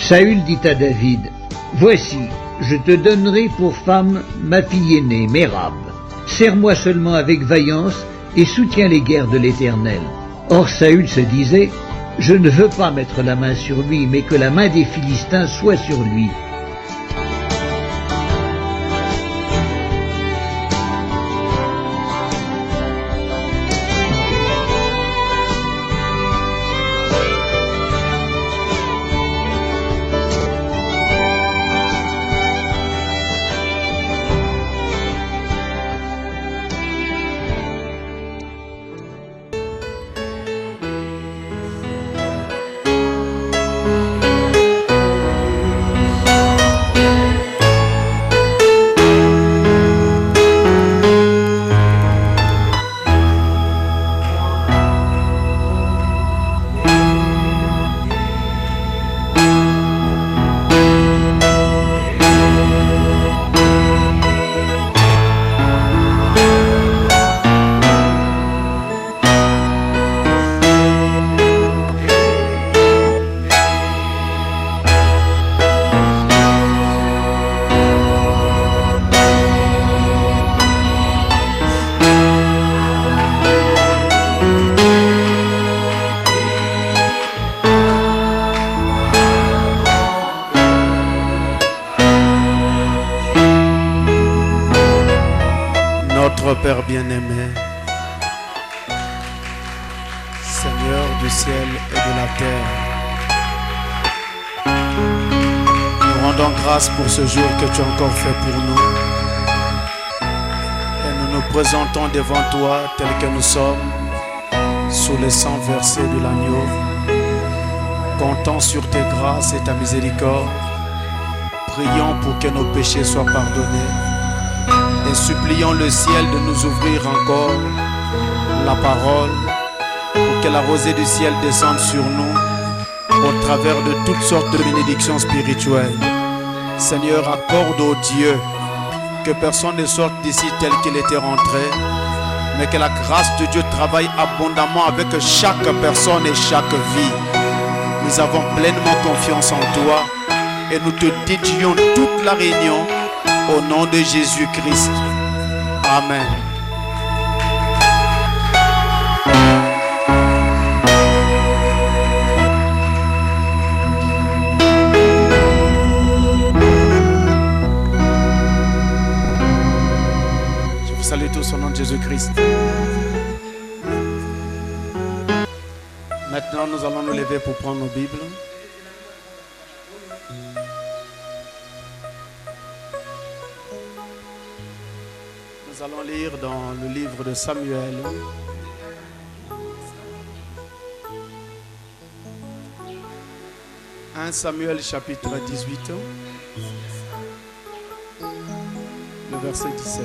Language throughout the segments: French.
Saül dit à David, « Voici, je te donnerai pour femme ma fille aînée, Mérab. Sers-moi seulement avec vaillance et soutiens les guerres de l'Éternel. » Or Saül se disait, « Je ne veux pas mettre la main sur lui, mais que la main des Philistins soit sur lui. » Notre Père bien-aimé, Seigneur du ciel et de la terre, nous rendons grâce pour ce jour que tu as encore fait pour nous. Et nous nous présentons devant toi tels que nous sommes, sous les 100 versets de l'agneau, comptant sur tes grâces et ta miséricorde, prions pour que nos péchés soient pardonnés. Et supplions le ciel de nous ouvrir encore la parole pour que la rosée du ciel descende sur nous au travers de toutes sortes de bénédictions spirituelles. Seigneur, accorde au Dieu que personne ne sorte d'ici tel qu'il était rentré, mais que la grâce de Dieu travaille abondamment avec chaque personne et chaque vie. Nous avons pleinement confiance en toi et nous te dédions toute la réunion au nom de Jésus-Christ. Amen. Je vous salue tous au nom de Jésus-Christ. Maintenant, nous allons nous lever pour prendre nos Bibles. Nous allons lire dans le livre de Samuel. « 1 Samuel chapitre 18, le verset 17.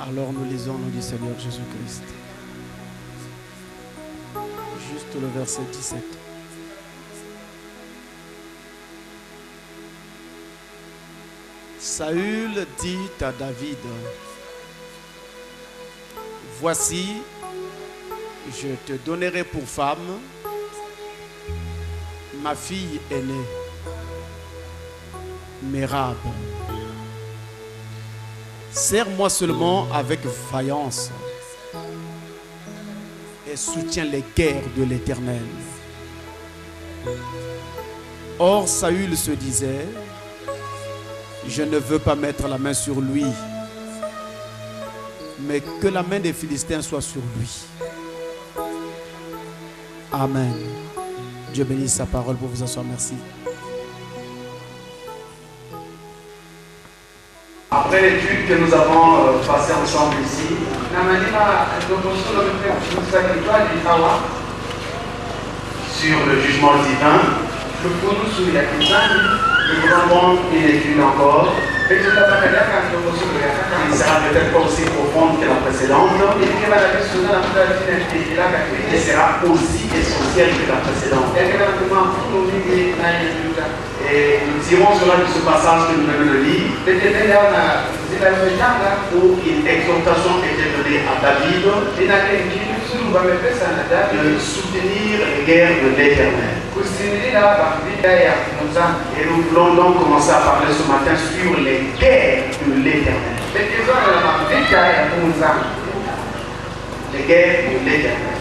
Alors nous lisons au nom du Seigneur Jésus-Christ. Juste le verset 17. Saül dit à David, « Voici, je te donnerai pour femme ma fille aînée, Mérab. Sers-moi seulement avec vaillance et soutiens les guerres de l'Éternel. » Or Saül se disait, « Je ne veux pas mettre la main sur lui, mais que la main des Philistins soit sur lui. » Amen. Dieu bénisse sa parole pour vous asseoir. Merci. Après l'étude que nous avons passée ensemble ici, sur le jugement divin, nous avons une étude encore. Il sera peut-être pas aussi profonde que la précédente. Et sera aussi essentiel que la précédente. Et nous dirons cela de ce passage que nous venons de lire. où une exhortation était donnée à David de soutenir les guerres de l'Éternel. Et nous voulons donc commencer à parler ce matin sur les guerres de l'Éternel. Les guerres de l'Éternel.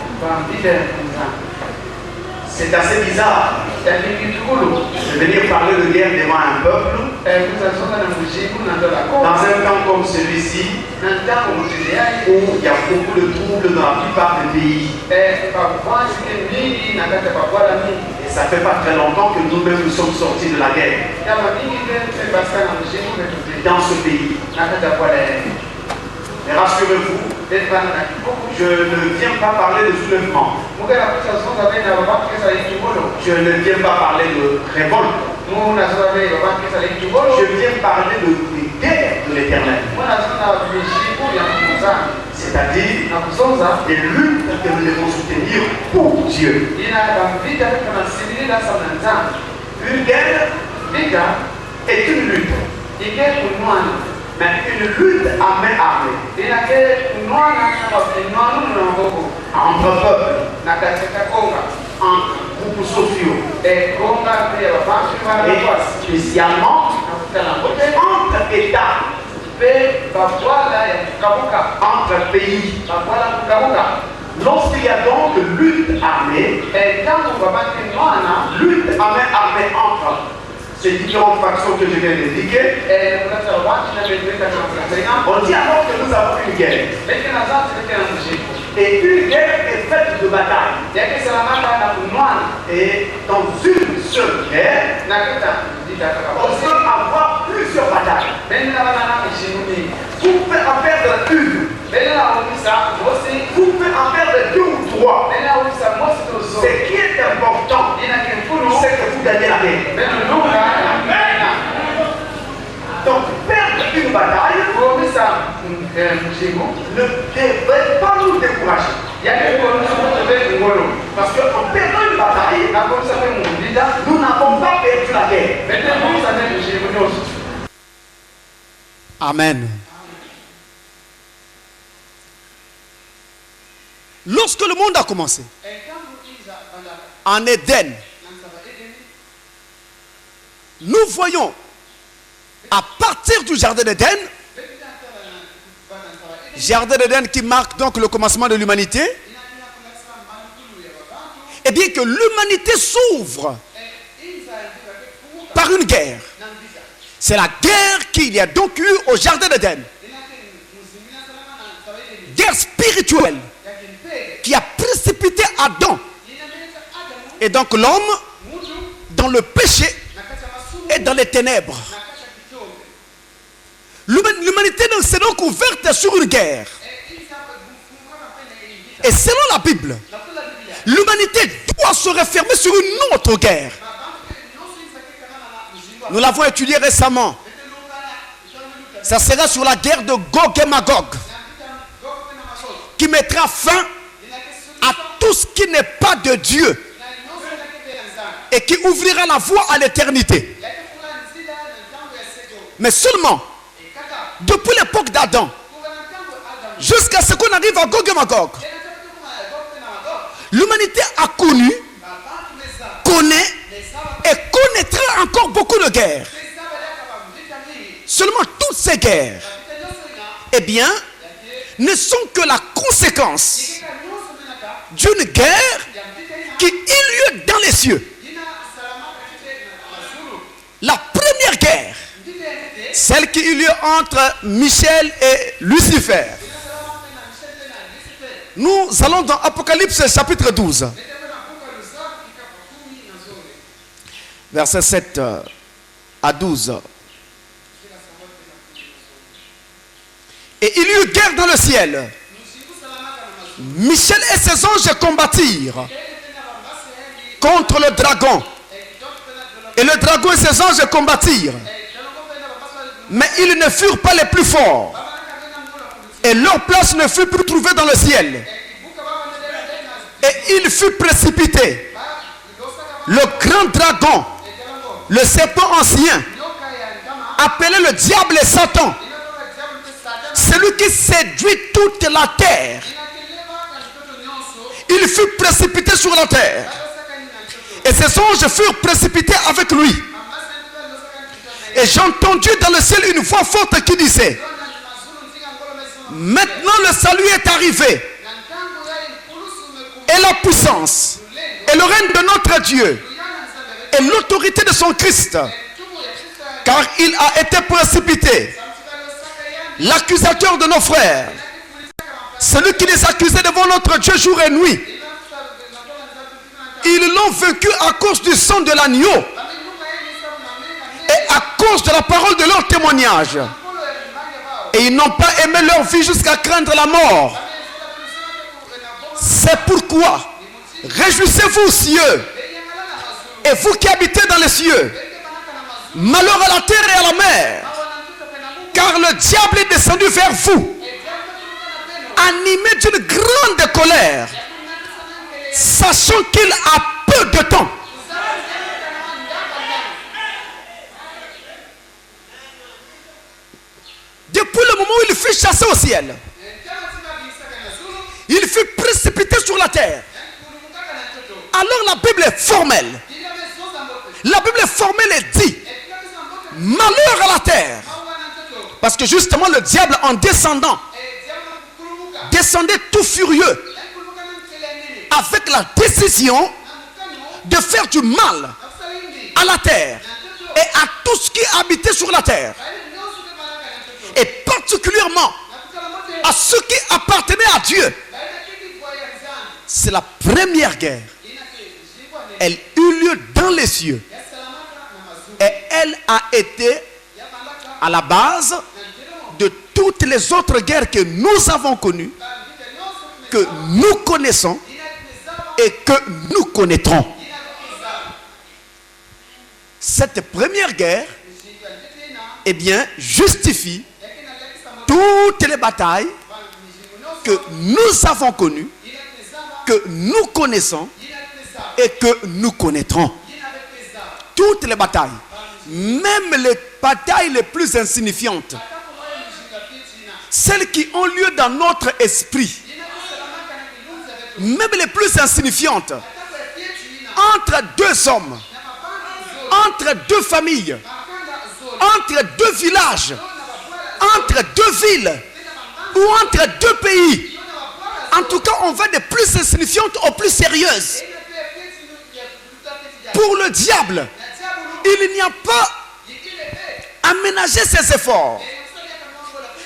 C'est assez bizarre de venir parler de guerre devant un peuple dans un temps comme celui-ci où il y a beaucoup de troubles dans la plupart des pays. Et ça fait pas très longtemps que nous-mêmes nous sommes sortis de la guerre dans ce pays. Mais rassurez-vous, je ne viens pas parler de soulèvement. Je ne viens pas parler de révolte. Je viens parler de guerre de l'Éternel. C'est-à-dire des luttes que nous devons soutenir pour Dieu. Une guerre est une lutte. Mais une lutte à main armée entre peuples, entre groupes sociaux et spécialement entre États, entre pays. Lorsqu'il y a donc lutte armée, lutte à main armée entre ces différentes factions que je viens d'indiquer, on dit alors que nous avons une guerre. Et une guerre est faite de batailles. Et dans une seule guerre, on peut avoir plusieurs batailles. Vous pouvez en perdre une. Vous pouvez en perdre deux ou trois. Ce qui est important, c'est que vous gagnez la guerre. Donc, perdre une bataille ne devrait pas nous décourager. Parce qu'en perdant une bataille, nous n'avons pas perdu la guerre. Amen. Lorsque le monde a commencé, en Éden, nous voyons à partir du jardin d'Éden, jardin d'Éden qui marque donc le commencement de l'humanité, et bien que l'humanité s'ouvre par une guerre. C'est la guerre qu'il y a donc eu au jardin d'Éden. Guerre spirituelle qui a précipité Adam et donc l'homme dans le péché et dans les ténèbres. L'humanité s'est donc ouverte sur une guerre. Et selon la Bible, l'humanité doit se refermer sur une autre guerre. Nous l'avons étudié récemment. Ça sera sur la guerre de Gog et Magog, qui mettra fin à tout ce qui n'est pas de Dieu et qui ouvrira la voie à l'éternité. Mais seulement, depuis l'époque d'Adam, jusqu'à ce qu'on arrive à Gog et Magog, l'humanité a connu, connaît et connaîtra encore beaucoup de guerres. Seulement toutes ces guerres, eh bien, ne sont que la conséquence d'une guerre qui eut lieu dans les cieux. La première guerre, celle qui eut lieu entre Michel et Lucifer. Nous allons dans Apocalypse chapitre 12. Versets 7 à 12. Et il y eut guerre dans le ciel. Michel et ses anges combattirent contre le dragon. Et le dragon et ses anges combattirent. Mais ils ne furent pas les plus forts. Et leur place ne fut plus trouvée dans le ciel. Et il fut précipité. Le grand dragon, le serpent ancien, appelé le diable et Satan, celui qui séduit toute la terre. Il fut précipité sur la terre. Et ses anges furent précipités avec lui. Et j'ai entendu dans le ciel une voix forte qui disait: maintenant le salut est arrivé, et la puissance, et le règne de notre Dieu, et l'autorité de son Christ, car il a été précipité, l'accusateur de nos frères, celui qui les accusait devant notre Dieu jour et nuit. Ils l'ont vaincu à cause du sang de l'agneau et à cause de la parole de leur témoignage. Et ils n'ont pas aimé leur vie jusqu'à craindre la mort. C'est pourquoi réjouissez-vous, cieux, et vous qui habitez dans les cieux. Malheur à la terre et à la mer, car le diable est descendu vers vous, animé d'une grande colère, sachant qu'il a peu de temps. Depuis le moment où il fut chassé au ciel, il fut précipité sur la terre. Alors la Bible est formelle. La Bible est formelle et dit: malheur à la terre. Parce que justement le diable, en descendant, descendait tout furieux, avec la décision de faire du mal à la terre et à tout ce qui habitait sur la terre, et particulièrement à ceux qui appartenaient à Dieu. C'est la première guerre. Elle eut lieu dans les cieux, et elle a été à la base de toutes les autres guerres que nous avons connues, que nous connaissons et que nous connaîtrons. Cette première guerre, eh bien, justifie toutes les batailles que nous avons connues, que nous connaissons et que nous connaîtrons. Toutes les batailles, même les batailles les plus insignifiantes, celles qui ont lieu dans notre esprit, même les plus insignifiantes, entre deux hommes, entre deux familles, entre deux villages, entre deux villes ou entre deux pays. En tout cas, on va des plus insignifiantes aux plus sérieuses. Pour le diable, il n'y a pas à ménager ses efforts.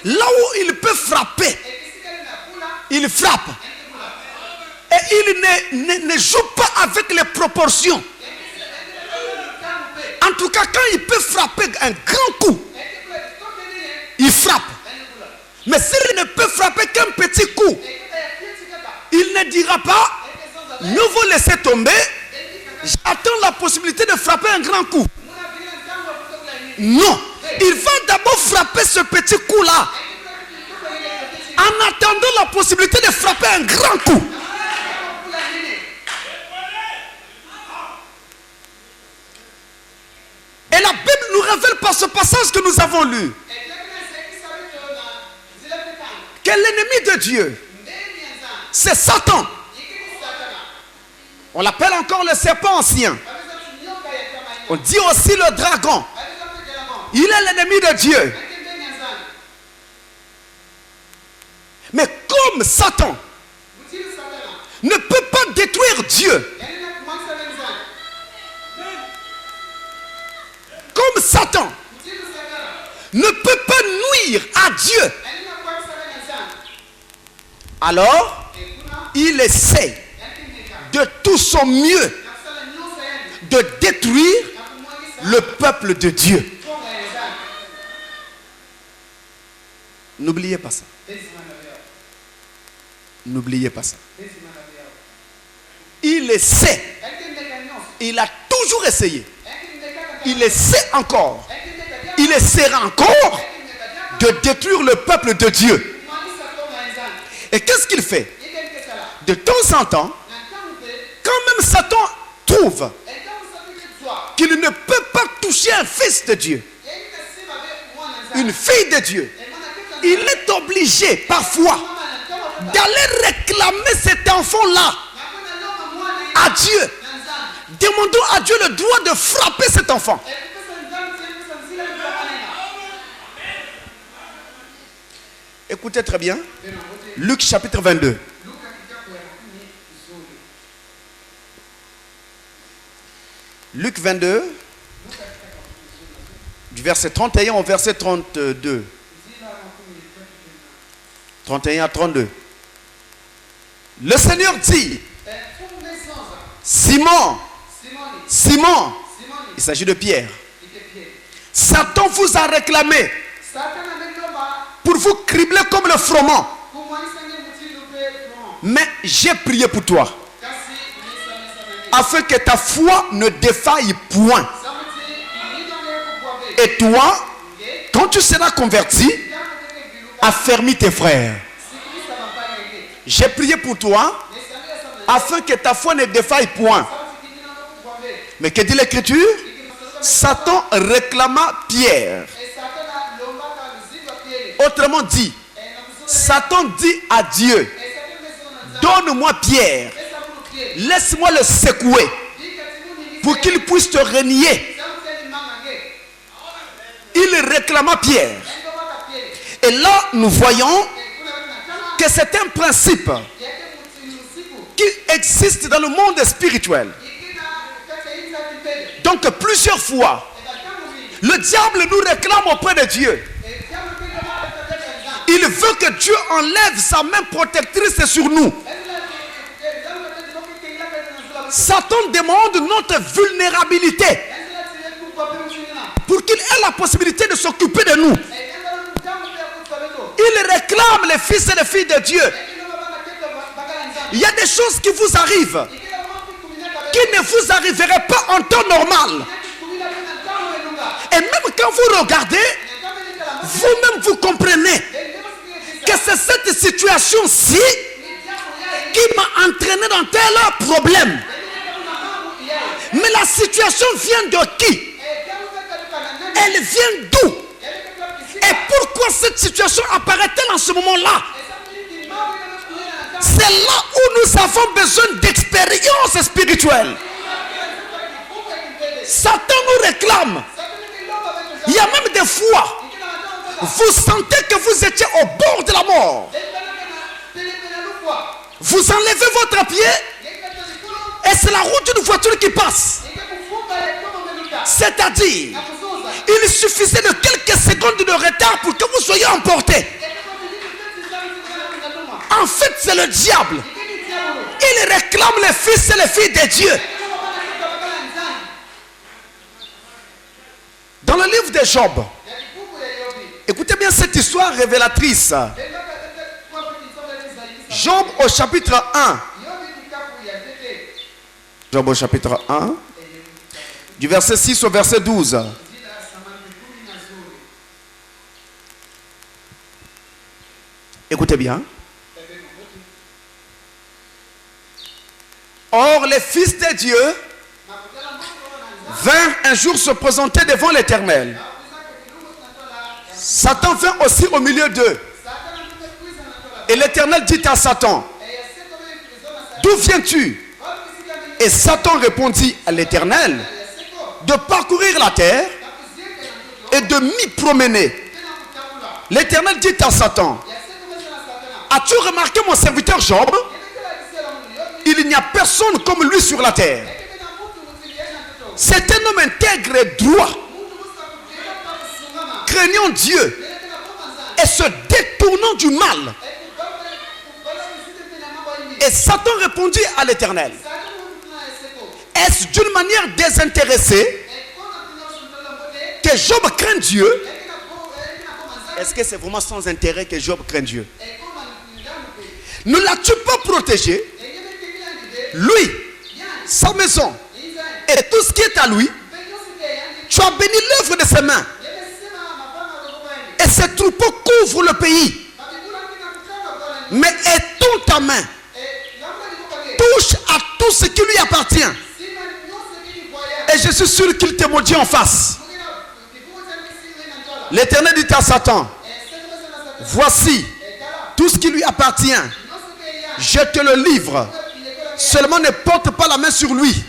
Là où il peut frapper, il frappe. Et il ne joue pas avec les proportions. En tout cas, quand il peut frapper un grand coup, il frappe. Mais s'il ne peut frapper qu'un petit coup, il ne dira pas: ne vous laissez tomber, j'attends la possibilité de frapper un grand coup. Non, il va d'abord frapper ce petit coup-là, en attendant la possibilité de frapper un grand coup. Et la Bible nous révèle par ce passage que nous avons lu que l'ennemi de Dieu, c'est Satan. On l'appelle encore le serpent ancien. On dit aussi le dragon. Il est l'ennemi de Dieu. Mais comme Satan ne peut pas détruire Dieu, comme Satan ne peut pas nuire à Dieu, alors il essaie de tout son mieux de détruire le peuple de Dieu. N'oubliez pas ça. N'oubliez pas ça. Il essaie. Il a toujours essayé. Il essaie encore. Il essaiera encore de détruire le peuple de Dieu. Et qu'est-ce qu'il fait? De temps en temps, quand même Satan trouve qu'il ne peut pas toucher un fils de Dieu, une fille de Dieu, il est obligé parfois d'aller réclamer cet enfant-là à Dieu. Demandons à Dieu le droit de frapper cet enfant. Écoutez très bien. Luc chapitre 22. Luc 22, du verset 31 au verset 32. 31 à 32. Le Seigneur dit, Simon, Simon, il s'agit de Pierre. Satan vous a réclamé pour vous cribler comme le froment. Mais j'ai prié pour toi, afin que ta foi ne défaille point. Et toi, quand tu seras converti, affermis tes frères. J'ai prié pour toi, afin que ta foi ne défaille point. Mais que dit l'Écriture? Satan réclama Pierre. Autrement dit, Satan dit à Dieu, donne-moi Pierre, laisse-moi le secouer pour qu'il puisse te renier. Il réclama Pierre. Et là, nous voyons que c'est un principe qui existe dans le monde spirituel. Donc plusieurs fois, le diable nous réclame auprès de Dieu. Il veut que Dieu enlève sa main protectrice sur nous. Satan demande notre vulnérabilité pour qu'il ait la possibilité de s'occuper de nous. Il réclame les fils et les filles de Dieu. Il y a des choses qui vous arrivent qui ne vous arriveraient pas en temps normal. Et même quand vous regardez, vous-même vous comprenez que c'est cette situation-ci qui m'a entraîné dans tel problème. Mais la situation vient de qui? Elle vient d'où? Et pourquoi cette situation apparaît-elle en ce moment-là? C'est là où nous avons besoin d'expérience spirituelle. Satan nous réclame. Il y a même des fois, vous sentez que vous étiez au bord de la mort. Vous enlevez votre pied et c'est la route d'une voiture qui passe. C'est-à-dire, il suffisait de quelques secondes de retard pour que vous soyez emporté. En fait, c'est le diable. Il réclame les fils et les filles de Dieu. Dans le livre de Job, écoutez bien cette histoire révélatrice. Job au chapitre 1. Job au chapitre 1. Du verset 6 au verset 12. Écoutez bien. Or, les fils de Dieu vinrent un jour se présenter devant l'Éternel. Satan vint aussi au milieu d'eux. Et l'Éternel dit à Satan, d'où viens-tu? Et Satan répondit à l'Éternel, de parcourir la terre et de m'y promener. L'Éternel dit à Satan, as-tu remarqué mon serviteur Job? Il n'y a personne comme lui sur la terre. C'est un homme intègre et droit, craignant Dieu et se détournant du mal. Et Satan répondit à l'Éternel, est-ce d'une manière désintéressée que Job craint Dieu? Est-ce que c'est vraiment sans intérêt que Job craint Dieu? Ne l'as-tu pas protégé? Lui, sa maison et tout ce qui est à lui, tu as béni l'œuvre de ses mains. Et ses troupeaux couvrent le pays. Mais étends ta main, touche à tout ce qui lui appartient. Et je suis sûr qu'il te maudit en face. L'Éternel dit à Satan, Voici tout ce qui lui appartient. Je te le livre. Seulement ne porte pas la main sur lui.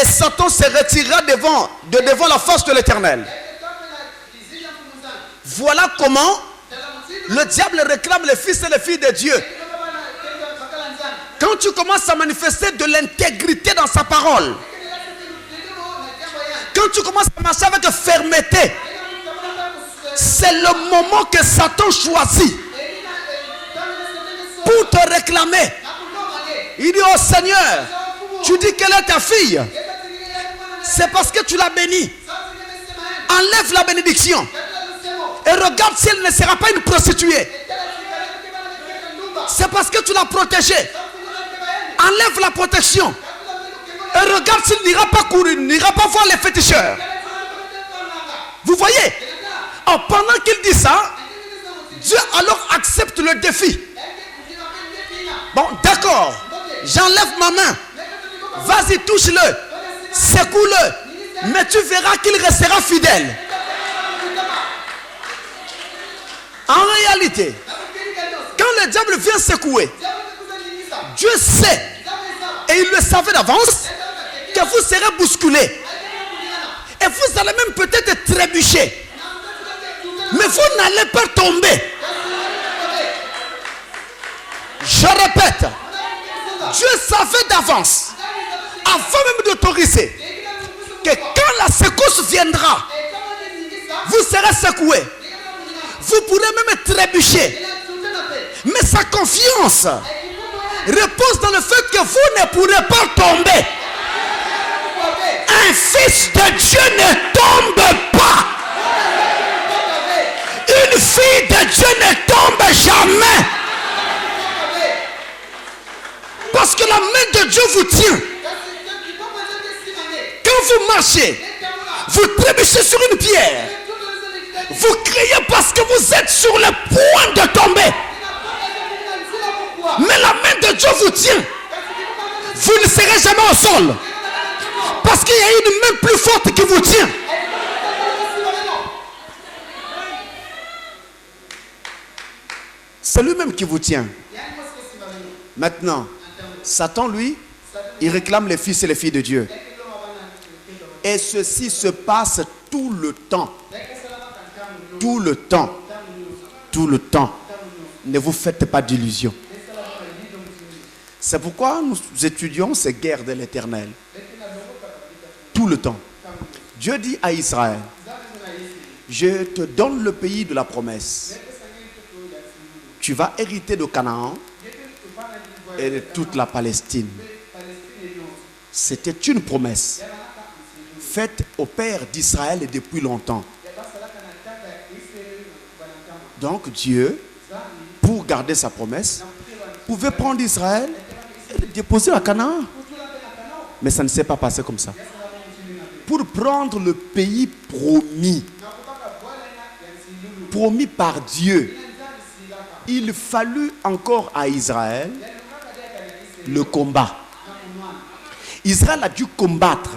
Et Satan se retirera de devant la face de l'Éternel. Voilà comment le diable réclame les fils et les filles de Dieu. Quand tu commences à manifester de l'intégrité dans sa parole, quand tu commences à marcher avec fermeté, c'est le moment que Satan choisit pour te réclamer. Il dit: oh Seigneur, tu dis qu'elle est ta fille. C'est parce que tu l'as bénie. Enlève la bénédiction. Et regarde si elle ne sera pas une prostituée. C'est parce que tu l'as protégée. Enlève la protection. Et regarde s'il n'ira pas courir, n'ira pas voir les féticheurs. Vous voyez? Oh, pendant qu'il dit ça, Dieu alors accepte le défi. Bon, d'accord. J'enlève ma main. Vas-y, touche-le. Secoue-le. Mais tu verras qu'il restera fidèle. En réalité, quand le diable vient secouer, Dieu sait, et il le savait d'avance, que vous serez bousculés. Et vous allez même peut-être trébucher. Mais vous n'allez pas tomber. Je répète, Dieu savait d'avance, avant même d'autoriser, que quand la secousse viendra, vous serez secoués. Vous pourrez même trébucher. Mais sa confiance repose dans le fait que vous ne pourrez pas tomber. Un fils de Dieu ne tombe pas. Une fille de Dieu ne tombe jamais. Parce que la main de Dieu vous tient. Quand vous marchez, vous trébuchez sur une pierre. Vous criez parce que vous êtes sur le point de tomber. Mais la main de Dieu vous tient. Vous ne serez jamais au sol. Parce qu'il y a une main plus forte qui vous tient. C'est lui-même qui vous tient. Maintenant, Satan, lui, il réclame les fils et les filles de Dieu. Et ceci se passe tout le temps. Tout le temps. Tout le temps. Ne vous faites pas d'illusions. C'est pourquoi nous étudions ces guerres de l'Éternel. Tout le temps. Dieu dit à Israël: je te donne le pays de la promesse. Tu vas hériter de Canaan et de toute la Palestine. C'était une promesse faite au père d'Israël depuis longtemps. Donc Dieu, pour garder sa promesse, pouvait prendre Israël et le déposer à Canaan. Mais ça ne s'est pas passé comme ça. Pour prendre le pays promis, promis par Dieu, il fallut encore à Israël le combat. Israël a dû combattre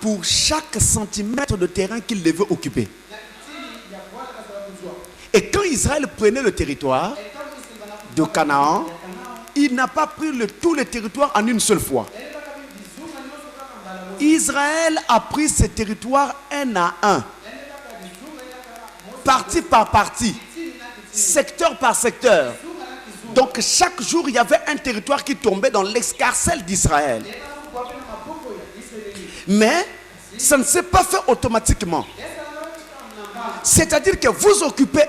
pour chaque centimètre de terrain qu'il devait occuper. Et quand Israël prenait le territoire de Canaan, il n'a pas pris tout le territoire en une seule fois. Israël a pris ce territoire un à un, partie par partie, secteur par secteur. Donc chaque jour, il y avait un territoire qui tombait dans l'escarcelle d'Israël. Mais ça ne s'est pas fait automatiquement. C'est-à-dire que vous occupez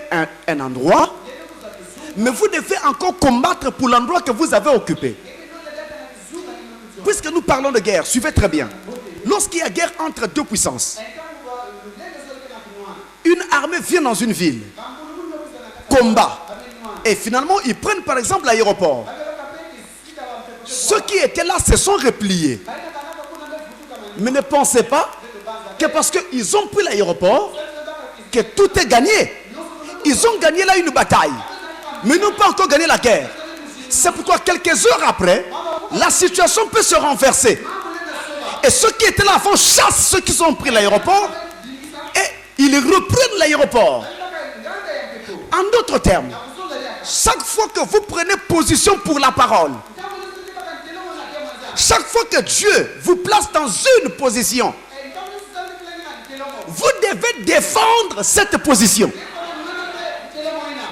un endroit, mais vous devez encore combattre pour l'endroit que vous avez occupé. Puisque nous parlons de guerre, suivez très bien. Lorsqu'il y a guerre entre deux puissances, une armée vient dans une ville, combat, et finalement ils prennent par exemple l'aéroport. Ceux qui étaient là se sont repliés. Mais ne pensez pas que parce qu'ils ont pris l'aéroport, que tout est gagné. Ils ont gagné là une bataille, mais n'ont pas encore gagné la guerre. C'est pourquoi quelques heures après, la situation peut se renverser. Et ceux qui étaient là avant chassent ceux qui ont pris l'aéroport et ils reprennent l'aéroport. En d'autres termes, chaque fois que vous prenez position pour la parole, chaque fois que Dieu vous place dans une position, vous devez défendre cette position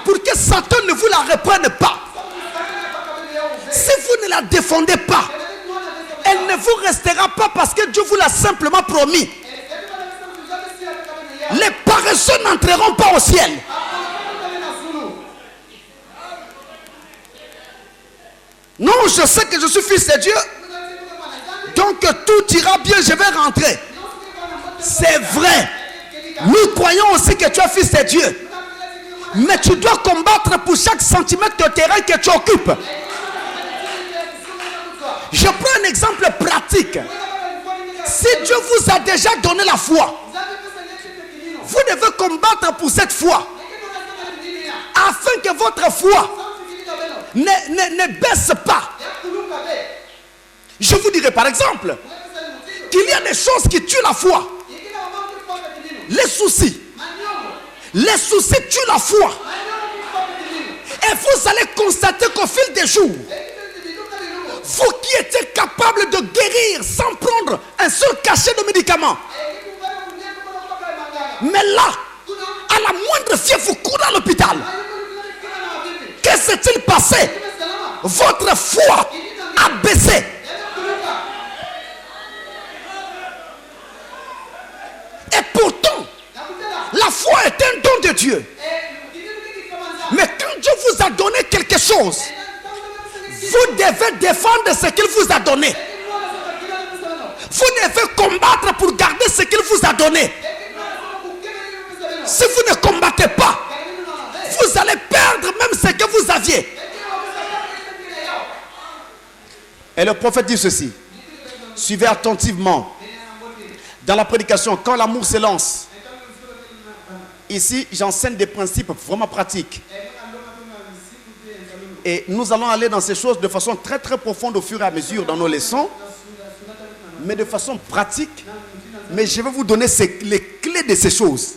pour que Satan ne vous la reprenne pas. Si vous ne la défendez pas, elle ne vous restera pas parce que Dieu vous l'a simplement promis. Les paresseux n'entreront pas au ciel. Non, je sais que je suis fils de Dieu, donc tout ira bien, je vais rentrer. C'est vrai. Nous croyons aussi que tu es fils de Dieu. Mais tu dois combattre pour chaque centimètre de terrain que tu occupes. Je prends un exemple pratique. Si Dieu vous a déjà donné la foi, vous devez combattre pour cette foi, afin que votre foi ne baisse pas. Je vous dirai par exemple qu'il y a des choses qui tuent la foi. Les soucis. Les soucis tuent la foi. Et vous allez constater qu'au fil des jours, vous qui étiez capable de guérir sans prendre un seul cachet de médicaments, mais là, à la moindre fièvre, vous courez à l'hôpital. Que s'est-il passé? Votre foi a baissé. Et pourtant, la foi est un don de Dieu. Mais quand Dieu vous a donné quelque chose, vous devez défendre ce qu'il vous a donné. Vous devez combattre pour garder ce qu'il vous a donné. Si vous ne combattez pas, vous allez perdre même ce que vous aviez. Et le prophète dit ceci. Suivez attentivement. Dans la prédication, quand l'amour s'élance, ici j'enseigne des principes vraiment pratiques. Et nous allons aller dans ces choses de façon très très profonde au fur et à mesure dans nos leçons, mais de façon pratique. Mais je vais vous donner les clés de ces choses.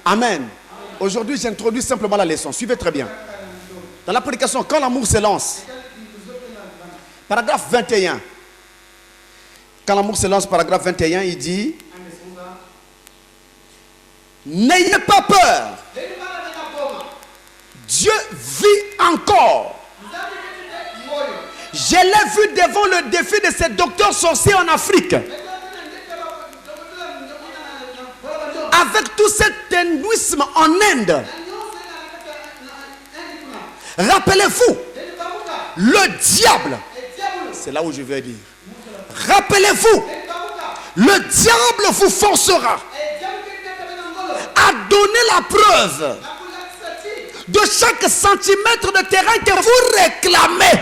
Amen. Aujourd'hui, j'introduis simplement la leçon. Suivez très bien. Dans la prédication, quand l'amour s'élance, paragraphe 21. Quand l'amour s'élance, paragraphe 21, il dit: n'ayez pas peur. Dieu vit encore. Je l'ai vu devant le défi de ces docteurs sorciers en Afrique. Avec tout cet hindouisme en Inde. Rappelez-vous, le diable, c'est là où je vais dire. Rappelez-vous, le diable vous forcera à donner la preuve de chaque centimètre de terrain que vous réclamez.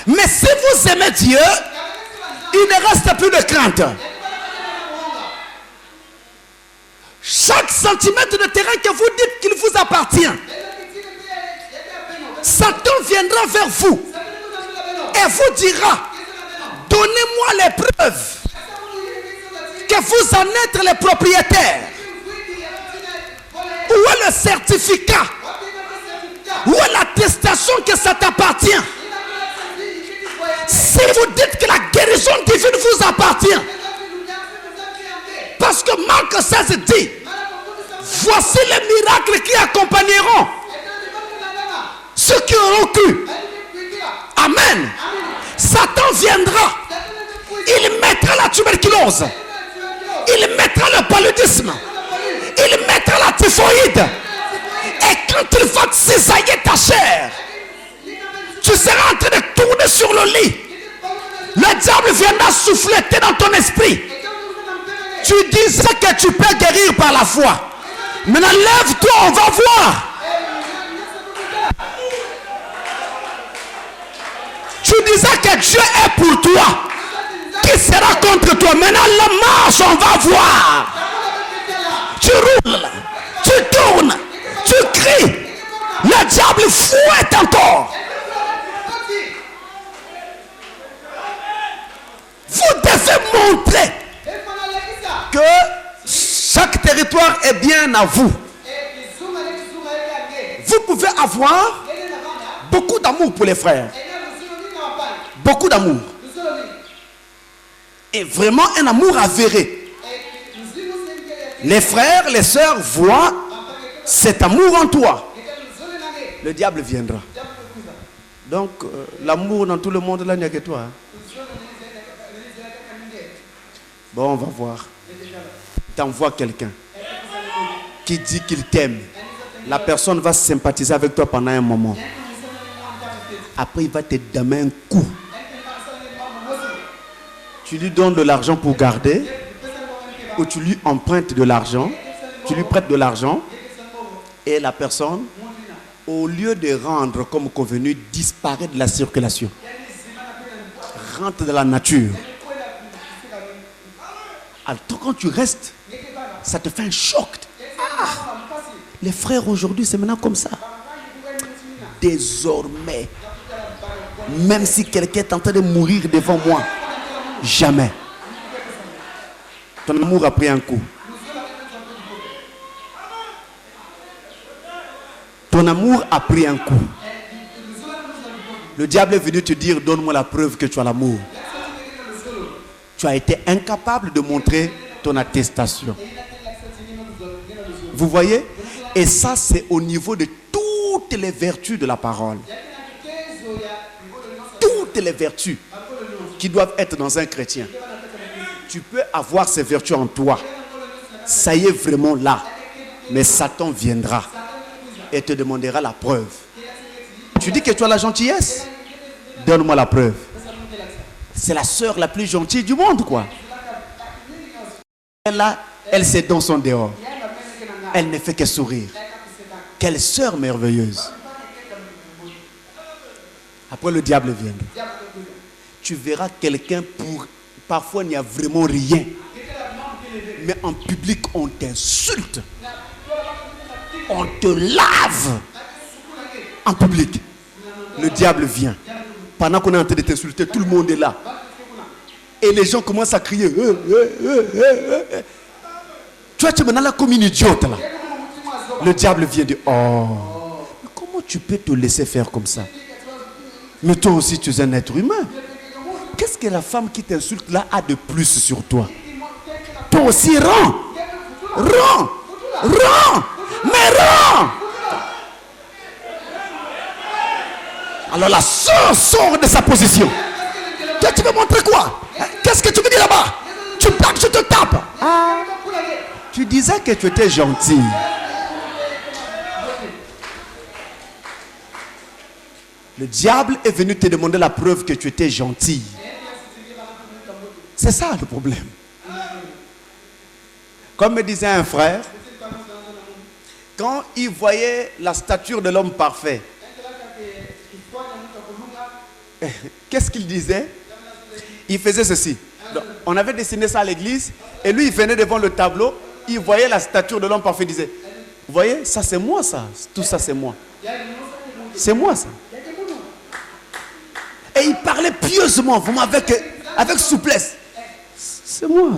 Mais si vous aimez Dieu, il ne reste plus de crainte. Chaque centimètre de terrain que vous dites qu'il vous appartient, Satan viendra vers vous et vous dira: donnez-moi les preuves que vous en êtes les propriétaires. Où est le certificat? Où est l'attestation que ça t'appartient? Si vous dites que la guérison divine vous appartient, parce que Marc 16 dit: voici les miracles qui accompagneront ceux qui auront cru. Amen. Satan viendra, il mettra la tuberculose, il mettra le paludisme, il mettra la typhoïde, et quand il va cisailler ta chair, tu seras en train de tourner sur le lit. Le diable viendra souffleter dans ton esprit. Tu disais que tu peux guérir par la foi. Maintenant lève-toi, on va voir. Tu disais que Dieu est pour toi. Qui sera contre toi? Maintenant la marche, on va voir. Tu roules, tu tournes, tu cries. Le diable fouette encore. Vous devez montrer que chaque territoire territoire est bien à vous. Vous pouvez avoir beaucoup d'amour pour les frères. Beaucoup d'amour. Et vraiment un amour avéré. Les frères, les sœurs voient cet amour en toi. Le diable viendra. Donc, l'amour dans tout le monde, là, il n'y a que toi. Bon, on va voir. T'envoies quelqu'un qui dit qu'il t'aime. La personne va sympathiser avec toi pendant un moment. Après, il va te donner un coup. Tu lui donnes de l'argent pour garder, ou tu lui empruntes de l'argent, tu lui prêtes de l'argent, et la personne, au lieu de rendre comme convenu, disparaît de la circulation. Rentre dans la nature. Alors, quand tu restes, ça te fait un choc. Ah, les frères aujourd'hui, c'est maintenant comme ça. Désormais, même si quelqu'un est en train de mourir devant moi, jamais. Ton amour a pris un coup. Ton amour a pris un coup. Le diable est venu te dire, donne-moi la preuve que tu as l'amour. Tu as été incapable de montrer ton attestation. Vous voyez? Et ça, c'est au niveau de toutes les vertus de la parole. Toutes les vertus qui doivent être dans un chrétien. Tu peux avoir ces vertus en toi. Ça y est vraiment là. Mais Satan viendra et te demandera la preuve. Tu dis que tu as la gentillesse? Donne-moi la preuve. C'est la sœur la plus gentille du monde, quoi. Elle s'est dans son dehors. Elle ne fait que sourire. Quelle sœur merveilleuse. Après, le diable vient. Tu verras quelqu'un pour... Parfois, il n'y a vraiment rien. Mais en public, on t'insulte. On te lave. En public. Le diable vient. Pendant qu'on est en train de t'insulter, tout le monde est là. Et les gens commencent à crier. Tu vois, tu es maintenant là comme une idiote là. Le diable vient de... Oh, mais comment tu peux te laisser faire comme ça? Mais toi aussi, tu es un être humain. Qu'est-ce que la femme qui t'insulte là a de plus sur toi? Toi aussi, rends. Rends. Rends. Mais rends. Alors la sœur sort de sa position. Toi, tu veux montrer quoi? Qu'est-ce que tu me dis là-bas? Tu plaques, je te tape. Ah, tu disais que tu étais gentil. Le diable est venu te demander la preuve que tu étais gentil. C'est ça le problème. Comme me disait un frère, quand il voyait la stature de l'homme parfait, qu'est-ce qu'il disait? Il faisait ceci. Donc, on avait dessiné ça à l'église et lui il venait devant le tableau, il voyait la stature de l'homme parfait, il disait, vous voyez, ça c'est moi ça, tout ça c'est moi. C'est moi ça. Et il parlait pieusement, vraiment avec souplesse. C'est moi.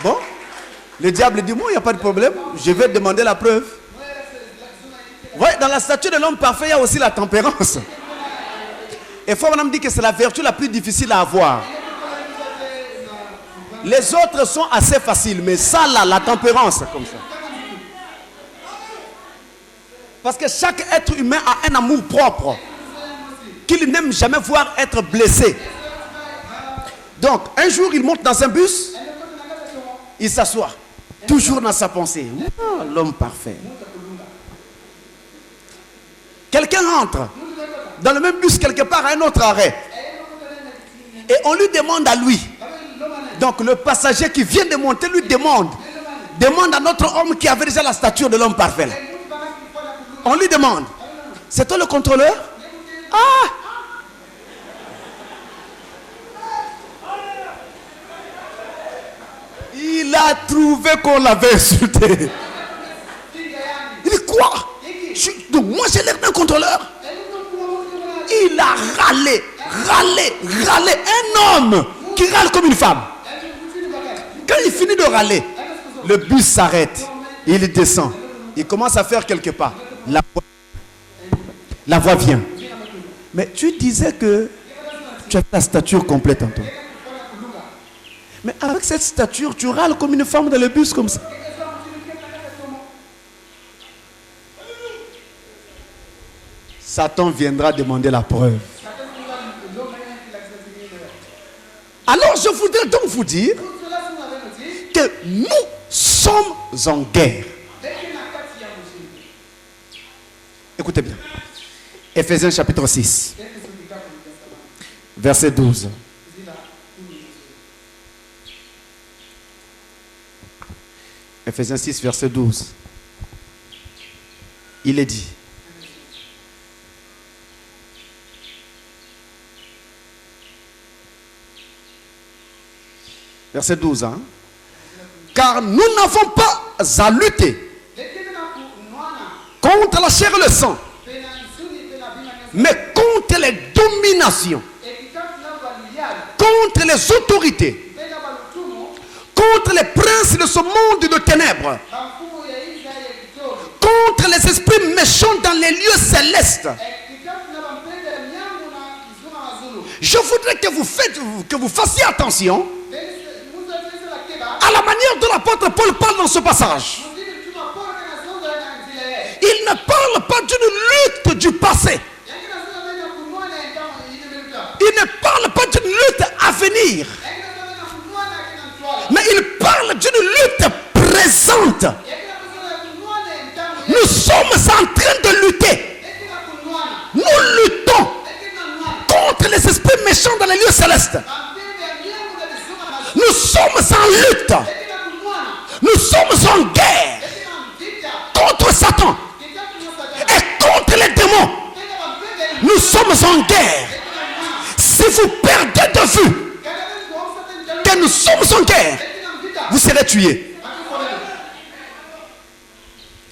Bon, le diable dit, moi il n'y a pas de problème, je vais demander la preuve. Ouais, dans la statue de l'homme parfait, il y a aussi la tempérance. Et faut me dire que c'est la vertu la plus difficile à avoir. Les autres sont assez faciles, mais ça là, la tempérance, comme ça. Parce que chaque être humain a un amour propre qu'il n'aime jamais voir être blessé. Donc, un jour, il monte dans un bus, il s'assoit, toujours dans sa pensée. Oh, l'homme parfait. Quelqu'un rentre dans le même bus quelque part à un autre arrêt. Et on lui demande à lui. Donc le passager qui vient de monter lui demande à notre homme qui avait déjà la stature de l'homme parfait. On lui demande, c'est toi le contrôleur? Ah! Il a trouvé qu'on l'avait insulté. Il dit quoi? Donc moi j'ai l'air d'un contrôleur. Il a râlé. Un homme qui râle comme une femme. Quand il finit de râler, le bus s'arrête. Il descend. Il commence à faire quelque part. La voix vient. Mais tu disais que tu as ta stature complète en toi. Mais avec cette stature, tu râles comme une femme dans le bus comme ça. Satan viendra demander la preuve. Alors je voudrais donc vous dire que nous sommes en guerre. Écoutez bien. Ephésiens chapitre 6, verset 12. Ephésiens 6, verset 12. Il est dit. Verset 12. Hein? Car nous n'avons pas à lutter contre la chair et le sang, mais contre les dominations, contre les autorités, contre les princes de ce monde de ténèbres, contre les esprits méchants dans les lieux célestes. Je voudrais que vous fassiez attention à la manière dont l'apôtre Paul parle dans ce passage. Il ne parle pas d'une lutte du passé. Il ne parle pas d'une lutte à venir. Mais il parle d'une lutte présente. Nous sommes en train de lutter. Nous luttons contre les esprits méchants dans les lieux célestes. Nous sommes en lutte. Nous sommes en guerre contre Satan et contre les démons. Nous sommes en guerre. Si vous perdez de vue que nous sommes en guerre, vous serez tués.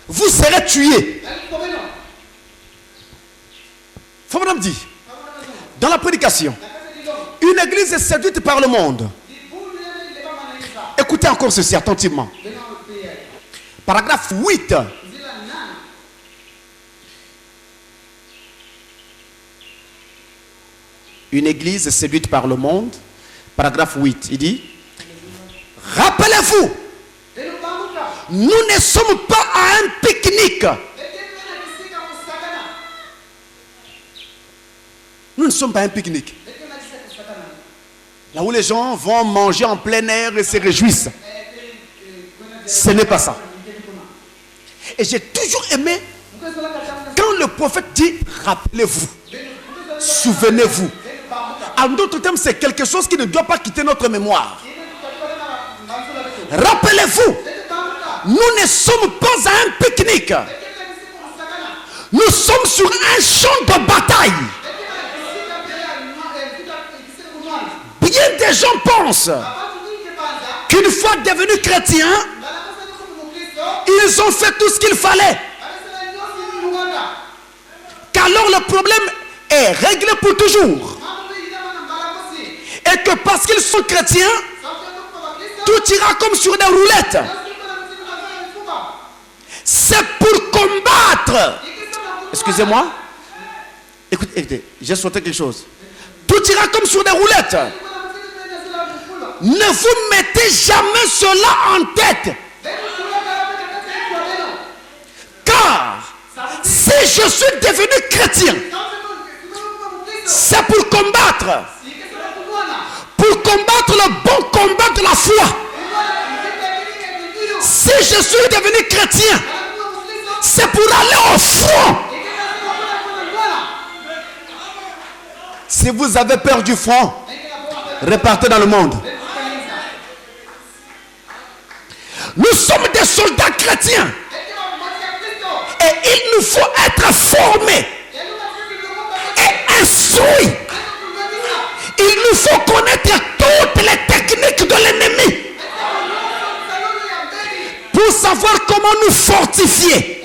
Vous serez tués. Faut madame dit, dans la prédication, une église est séduite par le monde. Écoutez encore ceci attentivement. Paragraphe 8. Une église séduite par le monde. Paragraphe 8. Il dit: rappelez-vous, nous ne sommes pas à un pique-nique. Nous ne sommes pas à un pique-nique. Là où les gens vont manger en plein air et se réjouissent. Ce n'est pas ça. Et j'ai toujours aimé quand le prophète dit rappelez-vous, souvenez-vous. En d'autres termes, c'est quelque chose qui ne doit pas quitter notre mémoire. Rappelez-vous, nous ne sommes pas à un pique-nique. Nous sommes sur un champ de bataille. Bien des gens pensent qu'une fois devenus chrétiens, ils ont fait tout ce qu'il fallait. Qu'alors le problème est réglé pour toujours. Et que parce qu'ils sont chrétiens, tout ira comme sur des roulettes. C'est pour combattre. Excusez-moi. Écoutez, j'ai sauté quelque chose. Tout ira comme sur des roulettes. Ne vous mettez jamais cela en tête. Car si je suis devenu chrétien, c'est pour combattre. Pour combattre le bon combat de la foi. Si je suis devenu chrétien, c'est pour aller au front. Si vous avez peur du front, repartez dans le monde. Nous sommes des soldats chrétiens. Et il nous faut être formés et instruits. Il nous faut connaître toutes les techniques de l'ennemi pour savoir comment nous fortifier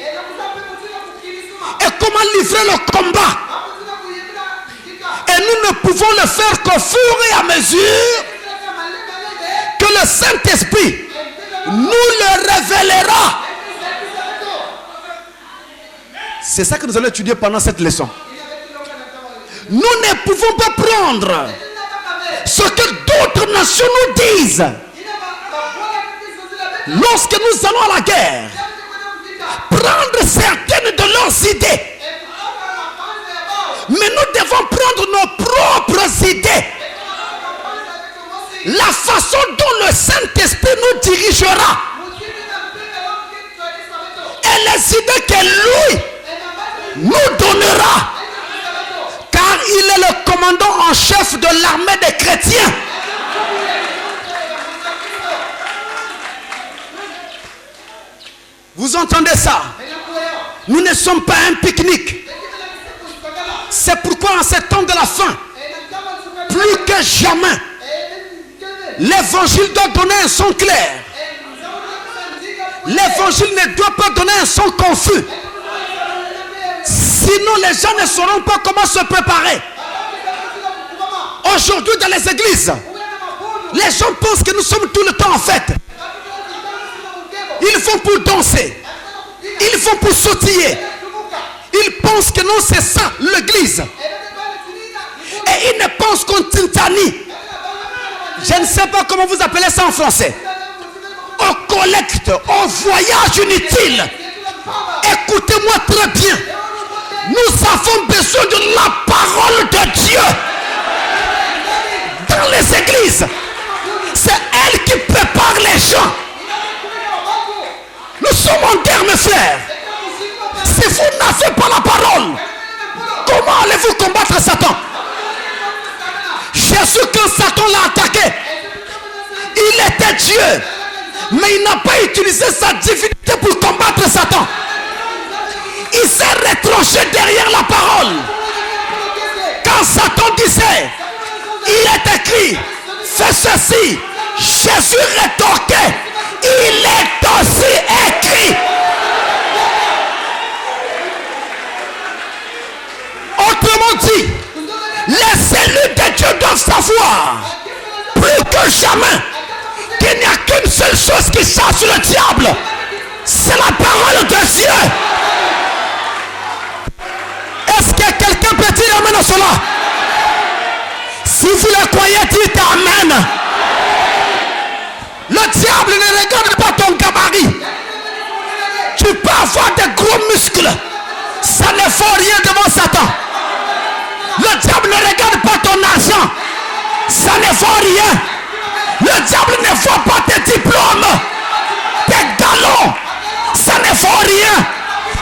et comment livrer le combat. Et nous ne pouvons le faire qu'au fur et à mesure le Saint-Esprit nous le révélera. C'est ça que nous allons étudier pendant cette leçon. Nous ne pouvons pas prendre ce que d'autres nations nous disent lorsque nous allons à la guerre. Prendre certaines de leurs idées. Mais nous devons prendre nos propres idées. La façon dont le Saint-Esprit nous dirigera. Et les idées que lui nous donnera. Car il est le commandant en chef de l'armée des chrétiens. Vous entendez ça? Nous ne sommes pas un pique-nique. C'est pourquoi en ces temps de la fin, plus que jamais, l'évangile doit donner un son clair. L'évangile ne doit pas donner un son confus. Sinon les gens ne sauront pas comment se préparer. Aujourd'hui dans les églises, les gens pensent que nous sommes tout le temps en fête. Ils vont pour danser. Ils vont pour sautiller. Ils pensent que non, c'est ça l'église. Et ils ne pensent qu'en tintani. Je ne sais pas comment vous appelez ça en français. Au collecte, au voyage inutile. Écoutez-moi très bien. Nous avons besoin de la parole de Dieu dans les églises. C'est elle qui prépare les gens. Nous sommes en guerre, mes frères. Si vous n'avez pas la parole, comment allez-vous combattre Satan? Jésus, quand Satan l'a attaqué, il était Dieu, mais il n'a pas utilisé sa divinité pour combattre Satan. Il s'est retranché derrière la parole. Quand Satan disait, il est écrit, fais ceci, Jésus rétorquait, il est aussi écrit. Autrement dit, les élus de Dieu doivent savoir, plus que jamais, qu'il n'y a qu'une seule chose qui chasse le diable. C'est la parole de Dieu. Est-ce que quelqu'un peut dire amen à cela? Si vous le croyez, dites amen. Le diable ne regarde pas ton gabarit. Tu peux avoir des gros muscles. Ça ne vaut rien devant Satan. Le diable ne regarde pas ton argent. Ça ne vaut rien. Le diable ne voit pas tes diplômes, tes galons. Ça ne vaut rien.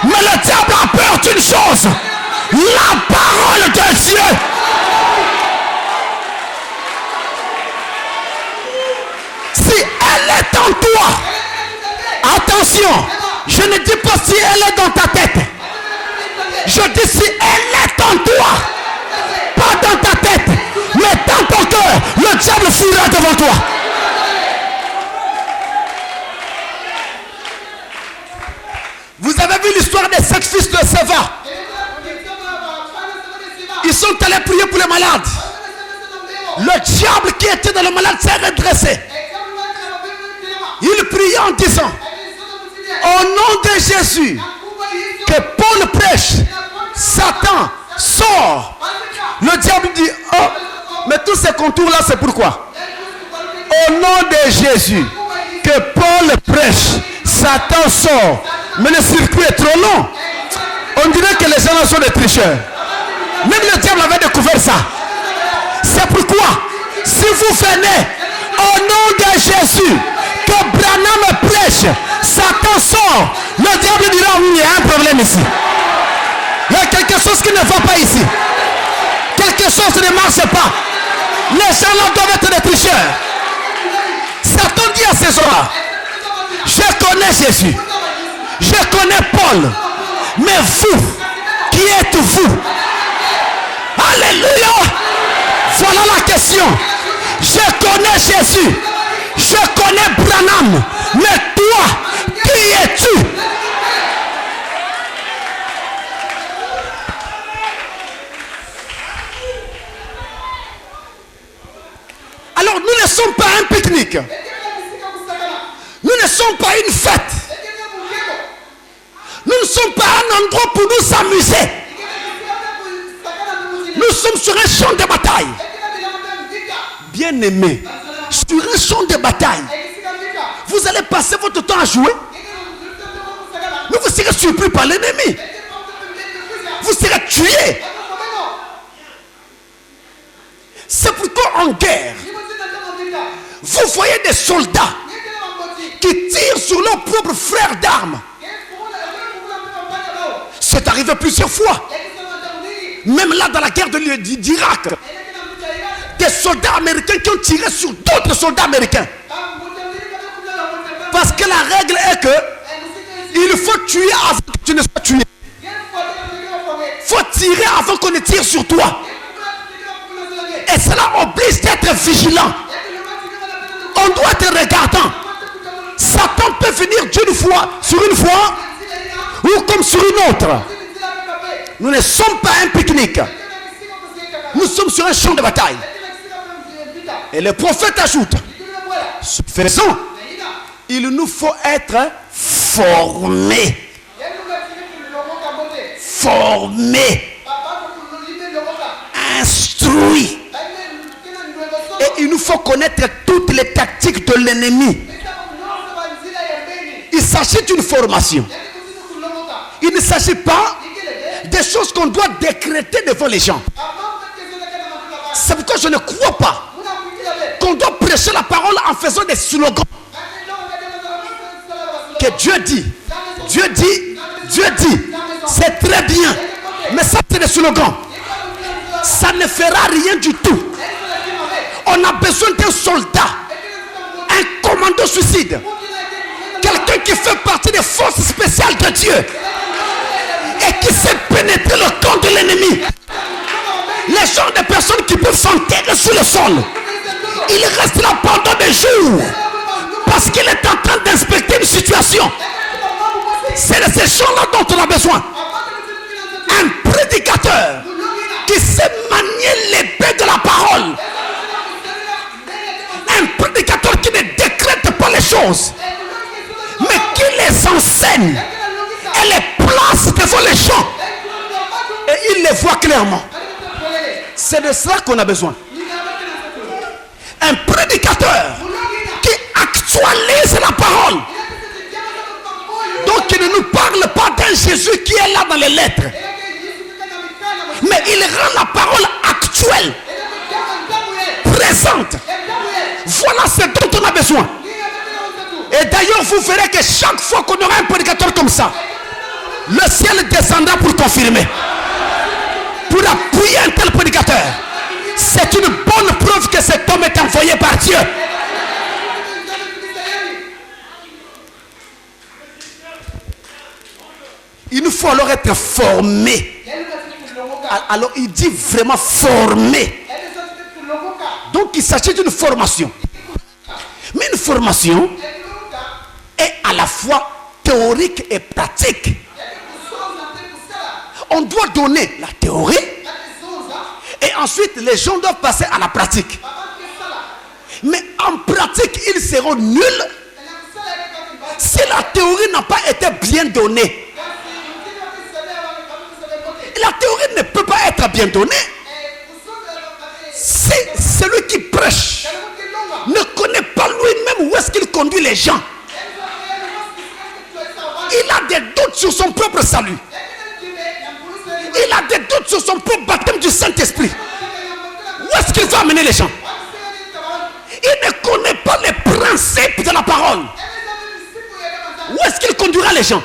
Mais le diable a peur d'une chose. La parole de Dieu. Si elle est en toi, attention, je ne dis pas si elle est dans ta tête. Je dis si elle est en toi, pas dans ta tête, mais dans ton cœur, le diable fuira devant toi. Vous avez vu l'histoire des 7 fils de Séva. Ils sont allés prier pour les malades. Le diable qui était dans le malade s'est redressé. Il priait en disant, au nom de Jésus, que Paul prêche, Satan sort. Le diable dit, oh, mais tous ces contours là c'est pourquoi? Au nom de Jésus, que Paul prêche, Satan sort. Mais le circuit est trop long. On dirait que les gens là sont des tricheurs. Même le diable avait découvert ça. C'est pourquoi, si vous venez au nom de Jésus, que Branham prêche, Satan sort, le diable dira, il y a un problème ici. Il y a quelque chose qui ne va pas ici. Quelque chose ne marche pas. Les gens là doivent être des tricheurs. Satan dit à ces gens-là, je connais Jésus, je connais Paul, mais vous, qui êtes-vous? Alléluia. Voilà la question. Je connais Jésus, je connais Branham, mais toi, qui es-tu? Alors nous ne sommes pas un pique-nique. sommes pas une fête. Nous ne sommes pas un endroit pour nous amuser. Nous sommes sur un champ de bataille. Bien-aimés, sur un champ de bataille, vous allez passer votre temps à jouer. Mais vous serez surpris par l'ennemi. Vous serez tués. C'est pourquoi en guerre, vous voyez des soldats qui tirent sur leurs propres frères d'armes. C'est arrivé plusieurs fois. Même là dans la guerre d'Irak, des soldats américains qui ont tiré sur d'autres soldats américains. Parce que la règle est que il faut tuer avant que tu ne sois tué. Il faut tirer avant qu'on ne tire sur toi. Et cela oblige d'être vigilant. On doit être regardant. Satan peut venir d'une fois, sur une fois, ou comme sur une autre. Nous ne sommes pas un pique-nique. Nous sommes sur un champ de bataille. Et le prophète ajoute, ce faisant, il nous faut être formés. Formés. Instruits. Et il nous faut connaître toutes les tactiques de l'ennemi. Il s'agit d'une formation. Il ne s'agit pas des choses qu'on doit décréter devant les gens. C'est pourquoi je ne crois pas qu'on doit prêcher la parole en faisant des slogans. Que Dieu dit, Dieu dit, Dieu dit. C'est très bien. Mais ça c'est des slogans. Ça ne fera rien du tout. On a besoin d'un soldat, un commando suicide, quelqu'un qui fait partie des forces spéciales de Dieu et qui sait pénétrer le camp de l'ennemi. Les gens de personnes qui peuvent s'enterrer sur le sol, il reste là pendant des jours parce qu'il est en train d'inspecter une situation. C'est de ces gens-là dont on a besoin. Un prédicateur qui sait manier l'épée de la parole. Un prédicateur qui ne décrète pas les choses, mais qui les enseigne et les place devant les gens. Et il les voit clairement. C'est de cela qu'on a besoin. Un prédicateur qui actualise la parole. Donc il ne nous parle pas d'un Jésus qui est là dans les lettres, mais il rend la parole actuelle, présente. Voilà ce dont on a besoin. Et d'ailleurs vous verrez que chaque fois qu'on aura un prédicateur comme ça, le ciel descendra pour confirmer, pour appuyer un tel prédicateur. C'est une bonne preuve que cet homme est envoyé par Dieu. Il nous faut alors être formés. Alors il dit vraiment formé. Donc il s'agit d'une formation. Mais une formation est à la fois théorique et pratique. On doit donner la théorie et ensuite les gens doivent passer à la pratique. Mais en pratique, ils seront nuls si la théorie n'a pas été bien donnée. La théorie ne peut pas être bien donnée si celui qui prêche ne connaît pas lui-même où est-ce qu'il conduit les gens. Il a des doutes sur son propre salut. Il a des doutes sur son propre baptême du Saint-Esprit. Où est-ce qu'il va amener les gens? Il ne connaît pas les principes de la parole. Où est-ce qu'il conduira les gens?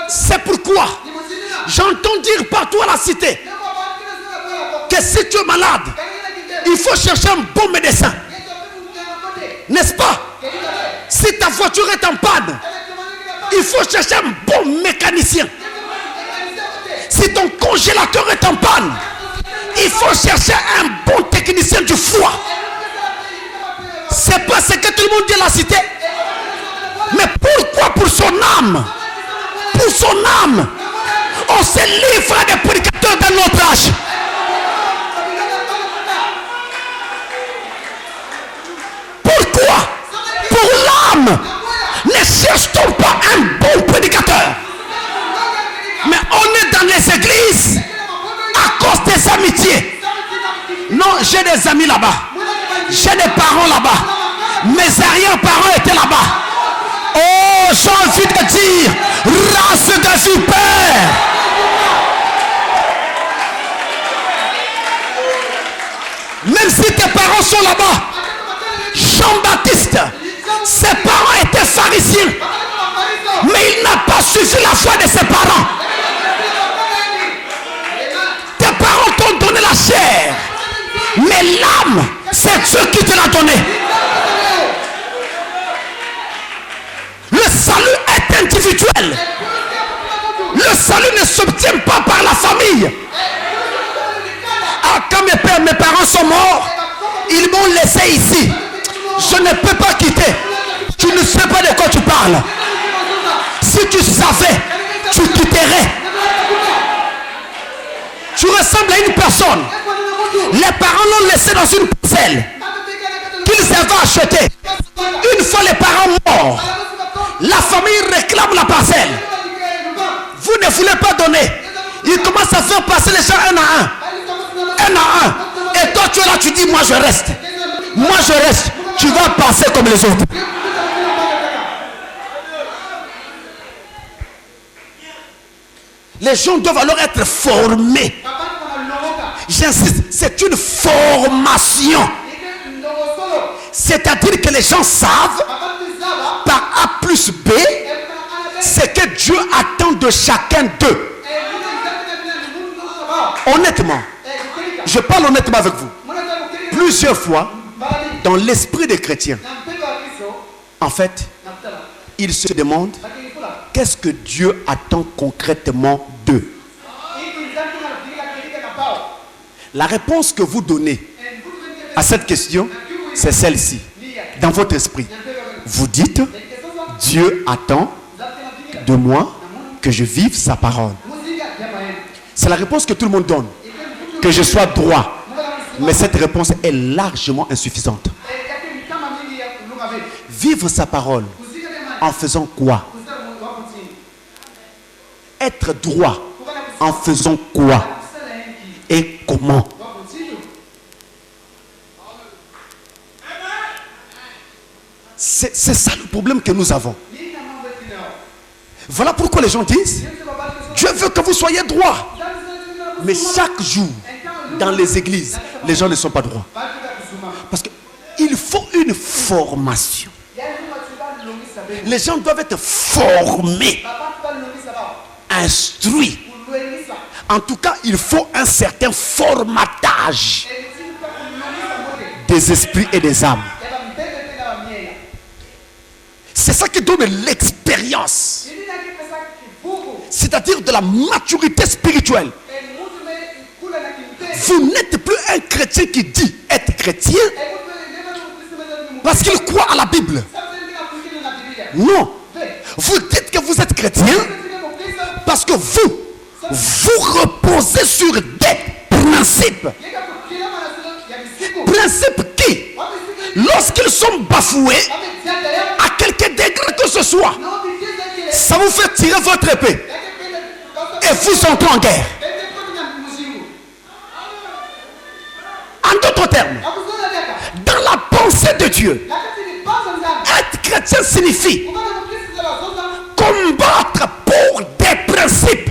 C'est pourquoi j'entends dire partout à la cité que si tu es malade, il faut chercher un bon médecin. N'est-ce pas? Si ta voiture est en panne, il faut chercher un bon mécanicien. Si ton congélateur est en panne, il faut chercher un bon technicien du foie. C'est pas ce que tout le monde dit à la cité. Mais pourquoi pour son âme? Pour son âme, on se livre à des prédicateurs d'un autre âge. Pourquoi? Pour l'âme. j'ai des amis là-bas. J'ai des parents là-bas. Mes arrière-parents étaient là-bas. Oh, j'ai envie de dire, race de vipères. Même si tes parents sont là-bas, Jean-Baptiste, ses parents étaient pharisiens, mais il n'a pas suivi la foi de ses parents. Tes parents t'ont donné la chair, mais l'âme, c'est Dieu qui te l'a donné. Le salut est individuel. Le salut ne s'obtient pas par la famille. Ah, quand mes parents sont morts, ils m'ont laissé ici. Je ne peux pas quitter. Tu ne sais pas de quoi tu parles. Si tu savais, tu quitterais. Tu ressembles à une personne. Les parents l'ont laissé dans une parcelle qu'ils avaient achetée. Une fois les parents morts, la famille réclame la parcelle. Vous ne voulez pas donner. Ils commencent à faire passer les gens un à un. Un à un. Et toi tu es là, tu dis moi je reste. Moi je reste. Tu vas passer comme les autres. Les gens doivent alors être formés. J'insiste, c'est une formation. C'est-à-dire que les gens savent par A plus B ce que Dieu attend de chacun d'eux. Honnêtement, je parle honnêtement avec vous. Plusieurs fois, dans l'esprit des chrétiens, en fait, ils se demandent qu'est-ce que Dieu attend concrètement d'eux. La réponse que vous donnez à cette question, c'est celle-ci. Dans votre esprit, vous dites, Dieu attend de moi que je vive sa parole. C'est la réponse que tout le monde donne. Que je sois droit. Mais cette réponse est largement insuffisante. Vivre sa parole en faisant quoi? Être droit en faisant quoi? Et comment? C'est ça le problème que nous avons. Voilà pourquoi les gens disent, Dieu veut que vous soyez droit. Mais chaque jour, dans les églises, les gens ne sont pas droits. Parce qu'il faut une formation. Les gens doivent être formés, instruits. En tout cas, il faut un certain formatage des esprits et des âmes. C'est ça qui donne l'expérience. C'est-à-dire de la maturité spirituelle. Vous n'êtes plus un chrétien qui dit être chrétien parce qu'il croit à la Bible. Non. Vous dites que vous êtes chrétien parce que vous reposez sur des principes. Principes qui, lorsqu'ils sont bafoués, à quelque degré que ce soit, ça vous fait tirer votre épée et vous entrez en guerre. En d'autres termes, dans la pensée de Dieu, être chrétien signifie combattre pour des principes.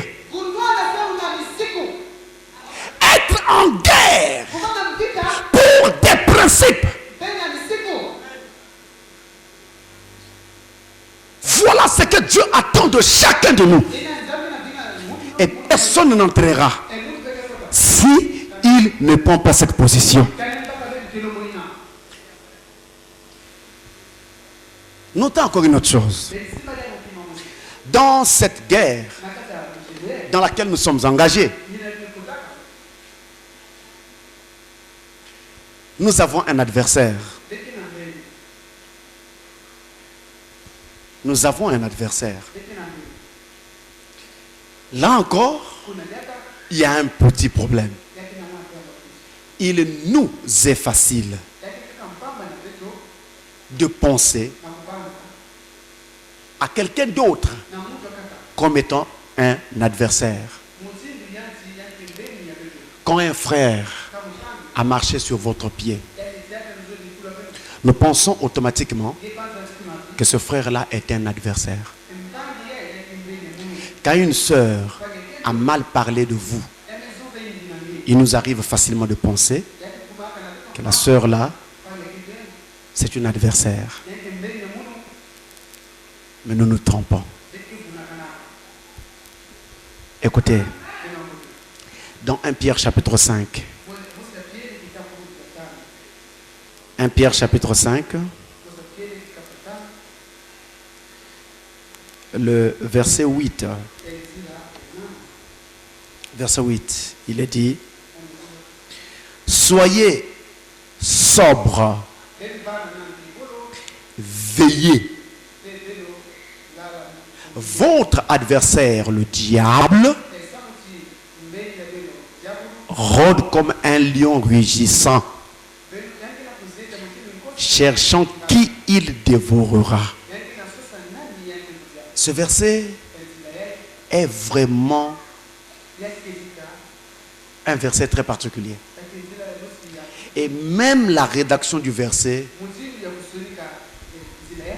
Être en guerre pour des principes. Voilà ce que Dieu attend de chacun de nous. Et personne n'entrera si il ne prend pas cette position. Notez encore une autre chose. Dans cette guerre dans laquelle nous sommes engagés, nous avons un adversaire. Nous avons un adversaire. Là encore, il y a un petit problème. Il nous est facile de penser à quelqu'un d'autre comme étant un adversaire. Quand un frère à marcher sur votre pied, nous pensons automatiquement que ce frère-là est un adversaire. Quand une sœur a mal parlé de vous, il nous arrive facilement de penser que la sœur-là, c'est une adversaire. Mais nous nous trompons. Écoutez, dans 1 Pierre chapitre 5, 1 Pierre chapitre 5, le verset 8, il est dit: soyez sobres, veillez. Votre adversaire, le diable, rôde comme un lion rugissant, cherchant qui il dévorera. Ce verset est vraiment un verset très particulier. Et même la rédaction du verset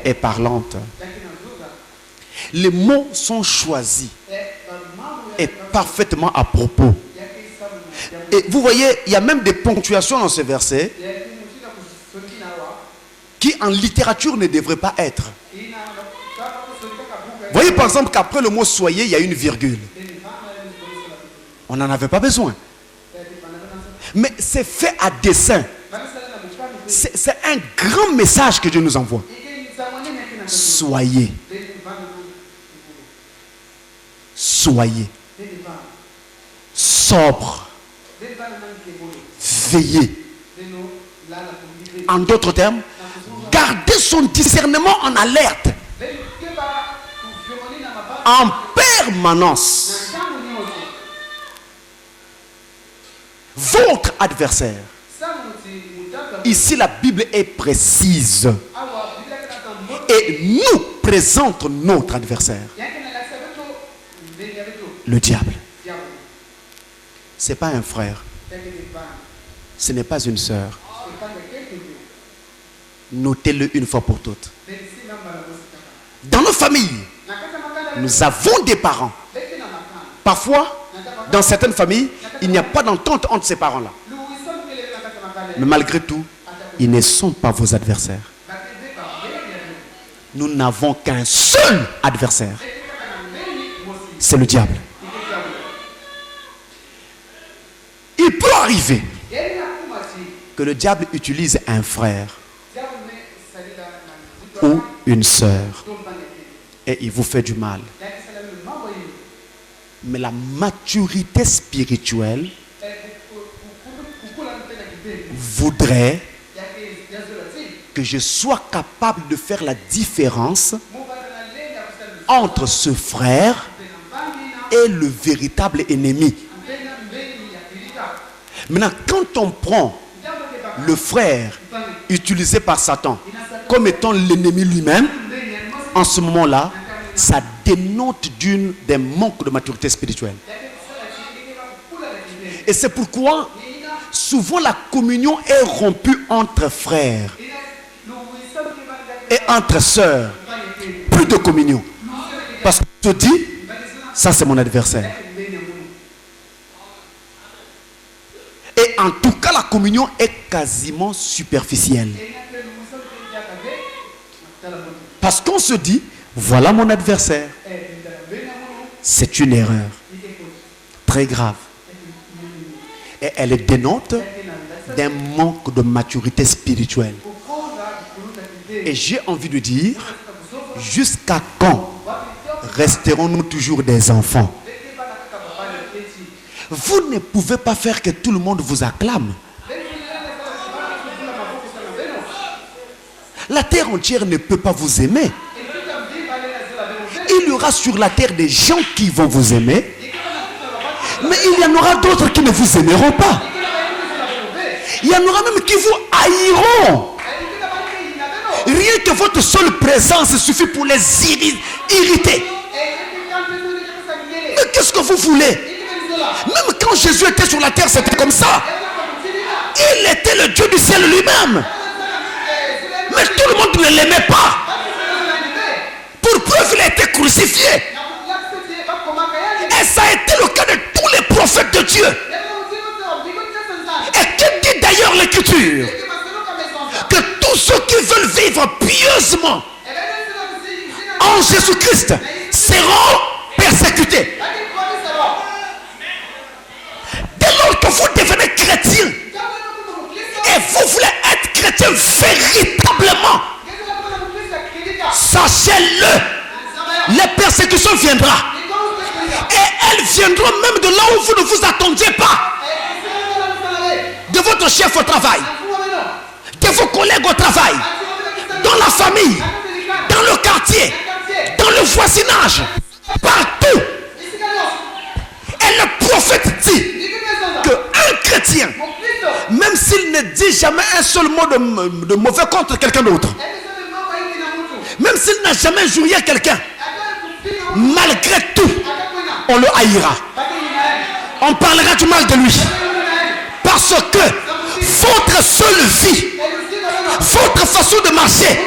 est parlante. Les mots sont choisis et parfaitement à propos. Et vous voyez, il y a même des ponctuations dans ce verset qui en littérature ne devraient pas être. Vous voyez par exemple qu'après le mot soyez, il y a une virgule. On n'en avait pas besoin. Mais c'est fait à dessein. C'est un grand message que Dieu nous envoie. Soyez. Soyez sobre, veillez. En d'autres termes, gardez son discernement en alerte, en permanence. Votre adversaire, ici la Bible est précise et nous présente notre adversaire, le diable. Ce n'est pas un frère, ce n'est pas une sœur. Notez-le une fois pour toutes. Dans nos familles, nous avons des parents. Parfois, dans certaines familles, il n'y a pas d'entente entre ces parents-là. Mais malgré tout, ils ne sont pas vos adversaires. Nous n'avons qu'un seul adversaire. C'est le diable. Il peut arriver que le diable utilise un frère ou une sœur et il vous fait du mal. Mais la maturité spirituelle voudrait que je sois capable de faire la différence entre ce frère et le véritable ennemi. Maintenant, quand on prend le frère utilisé par Satan comme étant l'ennemi lui-même, en ce moment-là, ça dénote des manques de maturité spirituelle. Et c'est pourquoi souvent la communion est rompue entre frères et entre sœurs. Plus de communion. Parce que je te dis, ça c'est mon adversaire. Et en tout cas, la communion est quasiment superficielle. Parce qu'on se dit, voilà mon adversaire. C'est une erreur très grave. Et elle dénote d'un manque de maturité spirituelle. Et j'ai envie de dire, jusqu'à quand resterons-nous toujours des enfants? Vous ne pouvez pas faire que tout le monde vous acclame. La terre entière ne peut pas vous aimer. Il y aura sur la terre des gens qui vont vous aimer, mais il y en aura d'autres qui ne vous aimeront pas. Il y en aura même qui vous haïront. Rien que votre seule présence suffit pour les irriter. Mais qu'est-ce que vous voulez? Même quand Jésus était sur la terre, c'était comme ça. Il ciel lui-même. Mais tout le monde ne l'aimait pas. Pour preuve, il a été crucifié. Et ça a été le cas de tous les prophètes de Dieu. Et que dit d'ailleurs l'Écriture? Que tous ceux qui veulent vivre pieusement en Jésus-Christ seront persécutés. Dès lors que vous devenez chrétien et vous voulez être chrétien véritablement, sachez-le, les persécutions viendront. Et elles viendront même de là où vous ne vous attendiez pas. De votre chef au travail, de vos collègues au travail, dans la famille, dans le quartier, dans le voisinage, partout. Et le prophète dit qu'un chrétien, même s'il ne dit jamais un seul mot de mauvais contre quelqu'un d'autre, même s'il n'a jamais joué quelqu'un, malgré tout, on le haïra. On parlera du mal de lui. Parce que votre seule vie, votre façon de marcher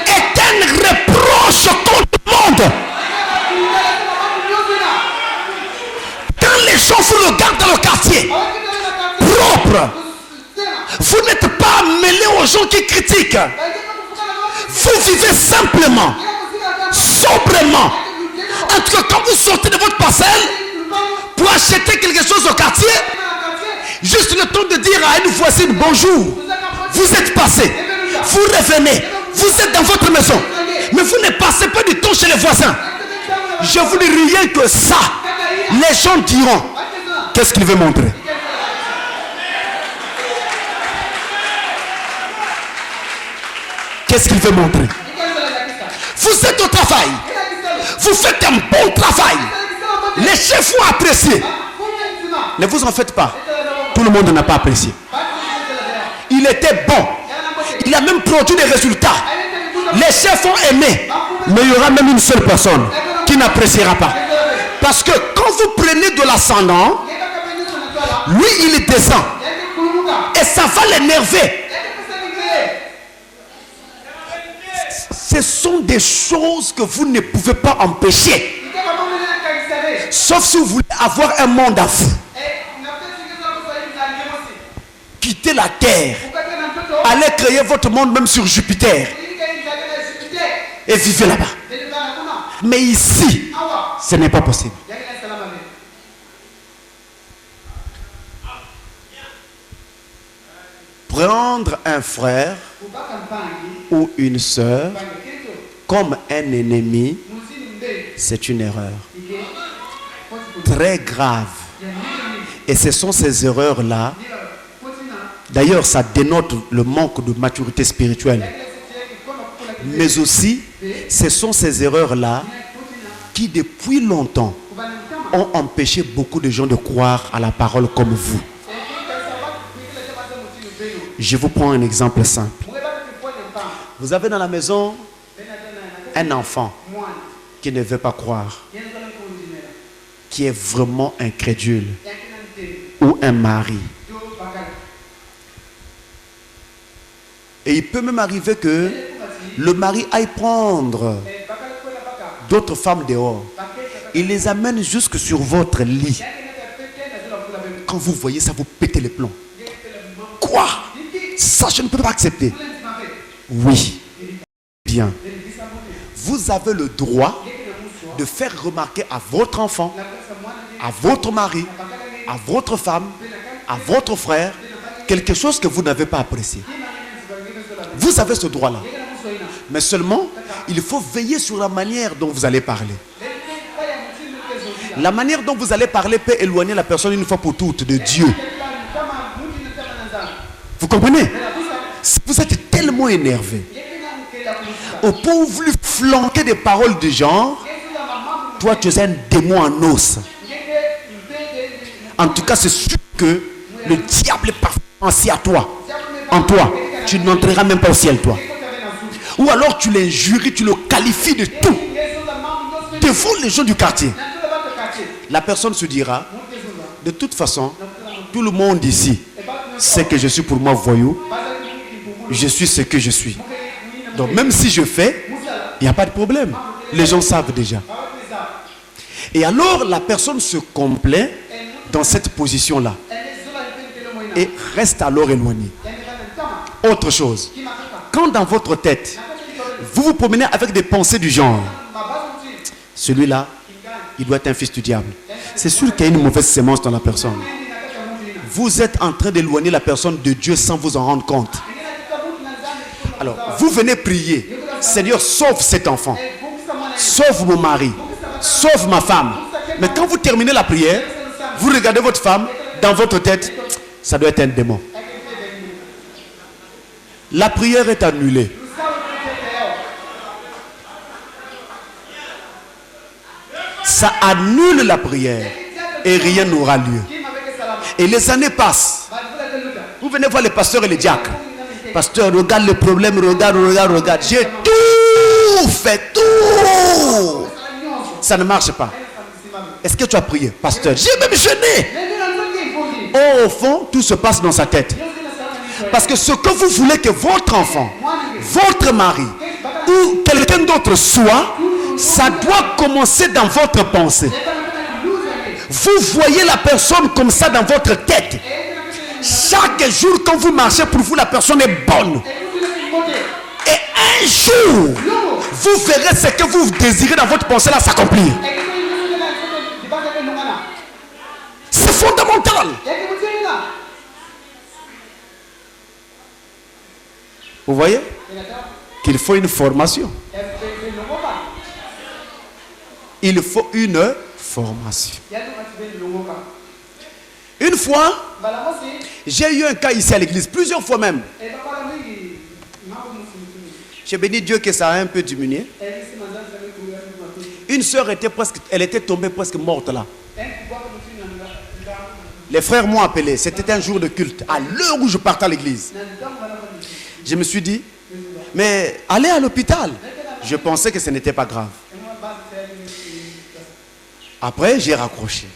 est un reproche contre le monde. Quand les gens vous regardent dans le quartier propre, vous n'êtes pas mêlé aux gens qui critiquent. Vous vivez simplement, sobrement. En tout cas, quand vous sortez de votre parcelle pour acheter quelque chose au quartier, juste le temps de dire à une voisine bonjour, vous êtes passé, vous revenez, vous êtes dans votre maison, mais vous ne passez pas du temps chez les voisins. Je vous dis rien que ça, les gens diront, qu'est-ce qu'il veut montrer? Qu'est-ce qu'il veut montrer? Vous êtes au travail, vous faites un bon travail, les chefs vont apprécier. Ne vous en faites pas. Tout le monde n'a pas apprécié. Il était bon. Il a même produit des résultats. Les chefs ont aimé. Mais il y aura même une seule personne qui n'appréciera pas. Parce que quand vous prenez de l'ascendant, lui il descend. Et ça va l'énerver. Ce sont des choses que vous ne pouvez pas empêcher. Sauf si vous voulez avoir un monde à vous. Quittez la terre, allez créer votre monde même sur Jupiter et vivez là-bas. Mais ici, ce n'est pas possible. Prendre un frère ou une sœur comme un ennemi, c'est une erreur très grave. Et ce sont ces erreurs-là. D'ailleurs, ça dénote le manque de maturité spirituelle. Mais aussi, ce sont ces erreurs-là qui, depuis longtemps, ont empêché beaucoup de gens de croire à la parole comme vous. Je vous prends un exemple simple. Vous avez dans la maison un enfant qui ne veut pas croire, qui est vraiment incrédule, ou un mari. Et il peut même arriver que le mari aille prendre d'autres femmes dehors. Il les amène jusque sur votre lit. Quand vous voyez ça, vous pétez les plombs. Quoi? Ça, je ne peux pas accepter. Oui. Bien. Vous avez le droit de faire remarquer à votre enfant, à votre mari, à votre femme, à votre frère, quelque chose que vous n'avez pas apprécié. Vous avez ce droit-là. Mais seulement, il faut veiller sur la manière dont vous allez parler. La manière dont vous allez parler peut éloigner la personne une fois pour toutes de Dieu. Vous comprenez? Si vous êtes tellement énervé, au point où vous lui flanquez des paroles du genre, toi tu es un démon en os. En tout cas, c'est sûr que le diable est parfaitement assis à toi. En toi, tu n'entreras même pas au ciel, toi. Ou alors tu l'injuries, tu le qualifies de tout. Devant les gens du quartier. La personne se dira, de toute façon, tout le monde ici sait que je suis pour moi voyou. je suis ce que je suis. Donc même si je fais, il n'y a pas de problème. Les gens savent déjà. Et alors la personne se complaît dans cette position-là et reste alors éloignée. Autre chose, quand dans votre tête, vous vous promenez avec des pensées du genre, celui-là, il doit être un fils du diable. C'est sûr qu'il y a une mauvaise sémence dans la personne. Vous êtes en train d'éloigner la personne de Dieu sans vous en rendre compte. Alors, vous venez prier. Seigneur, sauve cet enfant. Sauve mon mari. Sauve ma femme. Mais quand vous terminez la prière, vous regardez votre femme, dans votre tête, ça doit être un démon. La prière est annulée. Ça annule la prière et rien n'aura lieu. Et les années passent. Vous venez voir les pasteurs et les diacres. Pasteur, regarde le problème, regarde. J'ai tout fait, tout. Ça ne marche pas. Est-ce que tu as prié, pasteur? J'ai même jeûné. Oh, au fond, tout se passe dans sa tête. Parce que ce que vous voulez que votre enfant, votre mari ou quelqu'un d'autre soit, ça doit commencer dans votre pensée. Vous voyez la personne comme ça dans votre tête. Chaque jour quand vous marchez, pour vous la personne est bonne. Et un jour, vous verrez ce que vous désirez dans votre pensée là s'accomplir. C'est fondamental. Vous voyez qu'il faut une formation. Il faut une formation. Une fois, j'ai eu un cas ici à l'église, plusieurs fois même. J'ai béni Dieu que ça a un peu diminué. Une soeur était tombée presque morte là. Les frères m'ont appelé, c'était un jour de culte, à l'heure où je partais à l'église. Je me suis dit, mais allez à l'hôpital. Je pensais que ce n'était pas grave. Après, j'ai raccroché.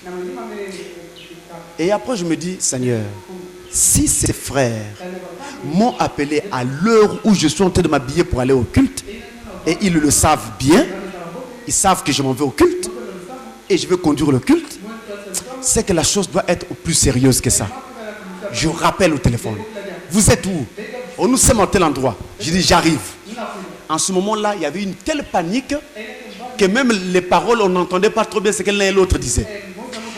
Et après, je me dis, Seigneur, si ces frères m'ont appelé à l'heure où je suis en train de m'habiller pour aller au culte, et ils le savent bien, ils savent que je m'en vais au culte, et je veux conduire le culte, c'est que la chose doit être plus sérieuse que ça. Je rappelle au téléphone. Vous êtes où? Oh, nous sommes à tel endroit. Je dis, j'arrive. En ce moment-là, il y avait une telle panique que même les paroles, on n'entendait pas trop bien ce que l'un et l'autre disaient.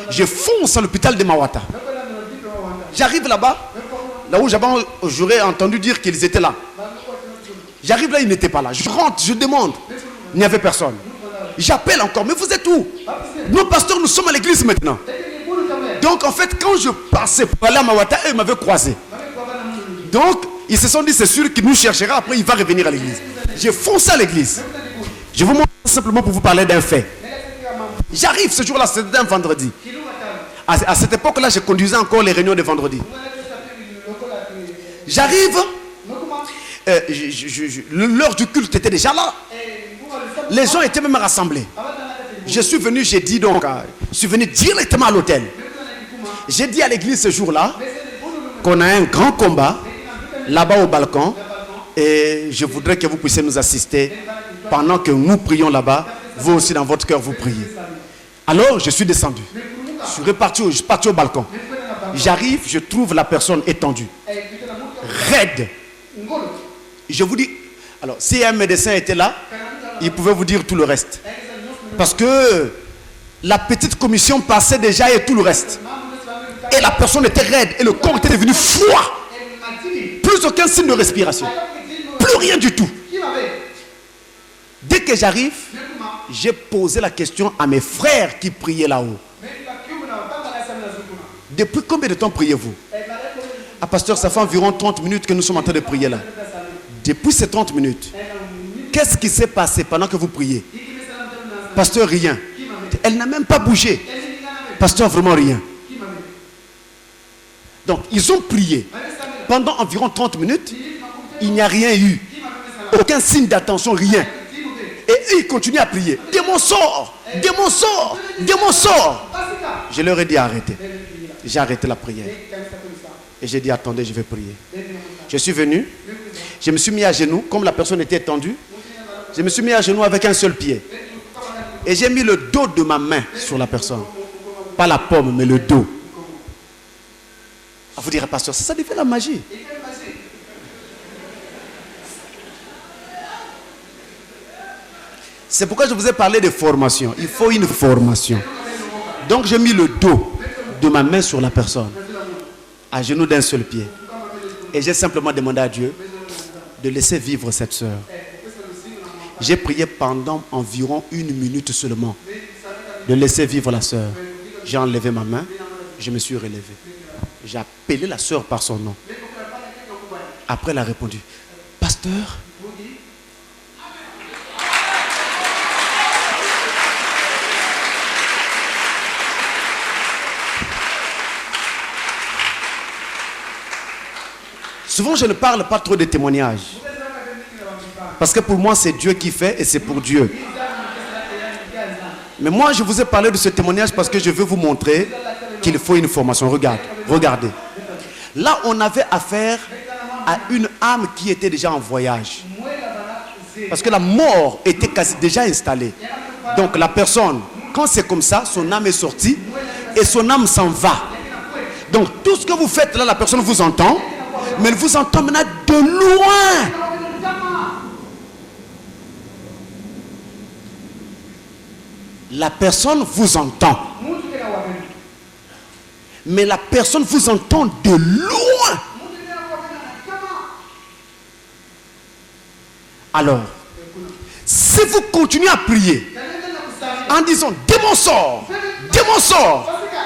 Je fonce à l'hôpital de Mawata. J'arrive là-bas, là où j'aurais entendu dire qu'ils étaient là. J'arrive là, ils n'étaient pas là. Je rentre, je demande. Il n'y avait personne. J'appelle encore, mais vous êtes où? Nos pasteurs, nous sommes à l'église maintenant. Donc en fait, quand je passais pour aller à Mawata, eux m'avaient croisé. Donc, ils se sont dit, c'est sûr qu'il nous cherchera, après il va revenir à l'église. J'ai foncé à l'église. Je vous montre simplement pour vous parler d'un fait. J'arrive ce jour-là, c'était un vendredi. À cette époque-là, je conduisais encore les réunions de vendredi. J'arrive, l'heure du culte était déjà là. Les gens étaient même rassemblés. Je suis venu, j'ai dit donc, je suis venu directement à l'hôtel. J'ai dit à l'église ce jour-là qu'on a un grand combat là-bas au balcon et je voudrais que vous puissiez nous assister pendant que nous prions là-bas. Vous aussi dans votre cœur vous priez. Alors je suis descendu. Je suis reparti au balcon. J'arrive, je trouve la personne étendue, raide. Je vous dis, alors si un médecin était là, il pouvait vous dire tout le reste. Parce que la petite commission passait déjà et tout le reste. Et la personne était raide et le corps était devenu froid. Plus aucun signe de respiration. Plus rien du tout. Dès que j'arrive, j'ai posé la question à mes frères qui priaient là-haut. Depuis combien de temps priez-vous? Ah pasteur, ça fait environ 30 minutes que nous sommes en train de prier là. Depuis ces 30 minutes, qu'est-ce qui s'est passé pendant que vous priez? Pasteur, rien. Elle n'a même pas bougé. Pasteur, vraiment rien. Donc, ils ont prié. Pendant environ 30 minutes, il n'y a rien eu. Aucun signe d'attention, rien. Et eux, ils continuent à prier. Démon sort! Démon sort! Démon sort! Je leur ai dit arrêtez. J'ai arrêté la prière. Et j'ai dit attendez, je vais prier. Je suis venu, je me suis mis à genoux, comme la personne était tendue. Je me suis mis à genoux avec un seul pied. Et j'ai mis le dos de ma main sur la personne. Pas la paume, mais le dos. Vous direz, pasteur, ça fait la magie. C'est pourquoi je vous ai parlé de formation. Il faut une formation. Donc j'ai mis le dos de ma main sur la personne, à genoux d'un seul pied. Et j'ai simplement demandé à Dieu de laisser vivre cette sœur. J'ai prié pendant environ 1 minute seulement, de laisser vivre la sœur. J'ai enlevé ma main, je me suis relevé. J'ai appelé la sœur par son nom. Après, elle a répondu, pasteur, souvent, je ne parle pas trop de témoignages. Parce que pour moi, c'est Dieu qui fait et c'est pour Dieu. Mais moi, je vous ai parlé de ce témoignage parce que je veux vous montrer qu'il faut une formation. Regardez. Là, on avait affaire à une âme qui était déjà en voyage. Parce que la mort était déjà installée. Donc la personne, quand c'est comme ça, son âme est sortie et son âme s'en va. Donc tout ce que vous faites là, la personne vous entend. Mais elle vous entend maintenant de loin. La personne vous entend. Mais la personne vous entend de loin. Alors, si vous continuez à prier en disant démon sort,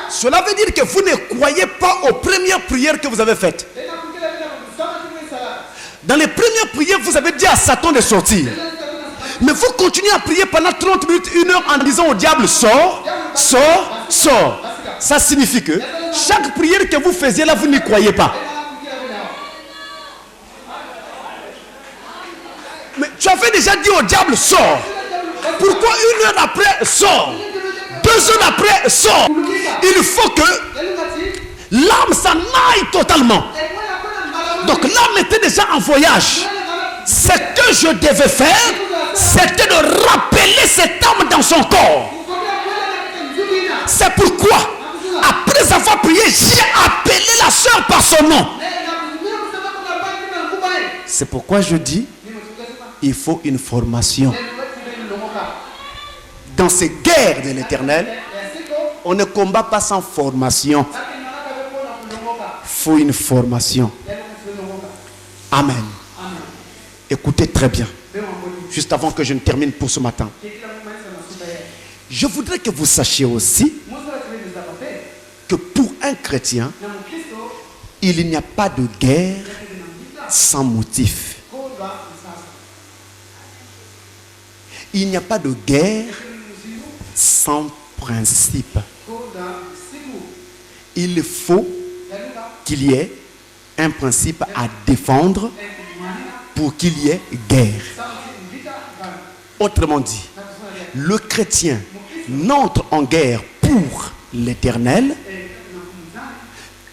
cela veut dire que vous ne croyez pas aux premières prières que vous avez faites. Dans les premières prières, vous avez dit à Satan de sortir. Mais vous continuez à prier pendant 30 minutes, 1 heure en disant au diable sors. Ça signifie que chaque prière que vous faisiez là, vous n'y croyez pas. Mais tu avais déjà dit au diable sors. Pourquoi 1 heure après sors? 2 heures après sors? Il faut que l'âme s'en aille totalement. Donc l'âme était déjà en voyage. Ce que je devais faire, c'était de rappeler cette âme dans son corps. C'est pourquoi, après avoir prié, j'ai appelé la sœur par son nom. C'est pourquoi je dis, il faut une formation. Dans ces guerres de l'Éternel, on ne combat pas sans formation. Il faut une formation. Amen. Écoutez très bien. Juste avant que je ne termine pour ce matin. Je voudrais que vous sachiez aussi que pour un chrétien, il n'y a pas de guerre sans motif. Il n'y a pas de guerre sans principe. Il faut qu'il y ait un principe à défendre pour qu'il y ait guerre. Autrement dit, le chrétien n'entre en guerre pour l'Éternel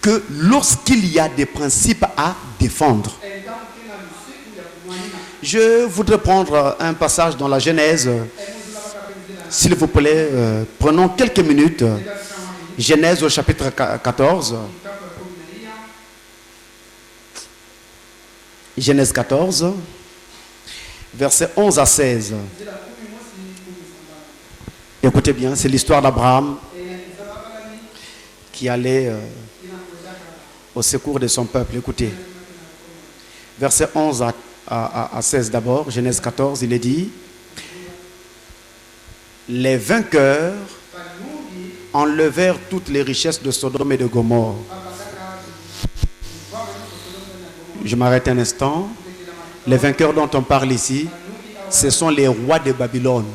que lorsqu'il y a des principes à défendre. Je voudrais prendre un passage dans la Genèse. S'il vous plaît, prenons quelques minutes. Genèse au chapitre 14. Genèse 14, versets 11 à 16. Écoutez bien, c'est l'histoire d'Abraham qui allait au secours de son peuple. Écoutez, versets 11 à 16 d'abord, Genèse 14, il est dit: les vainqueurs enlevèrent toutes les richesses de Sodome et de Gomorrhe. Je m'arrête un instant. Les vainqueurs dont on parle ici, ce sont les rois de Babylone.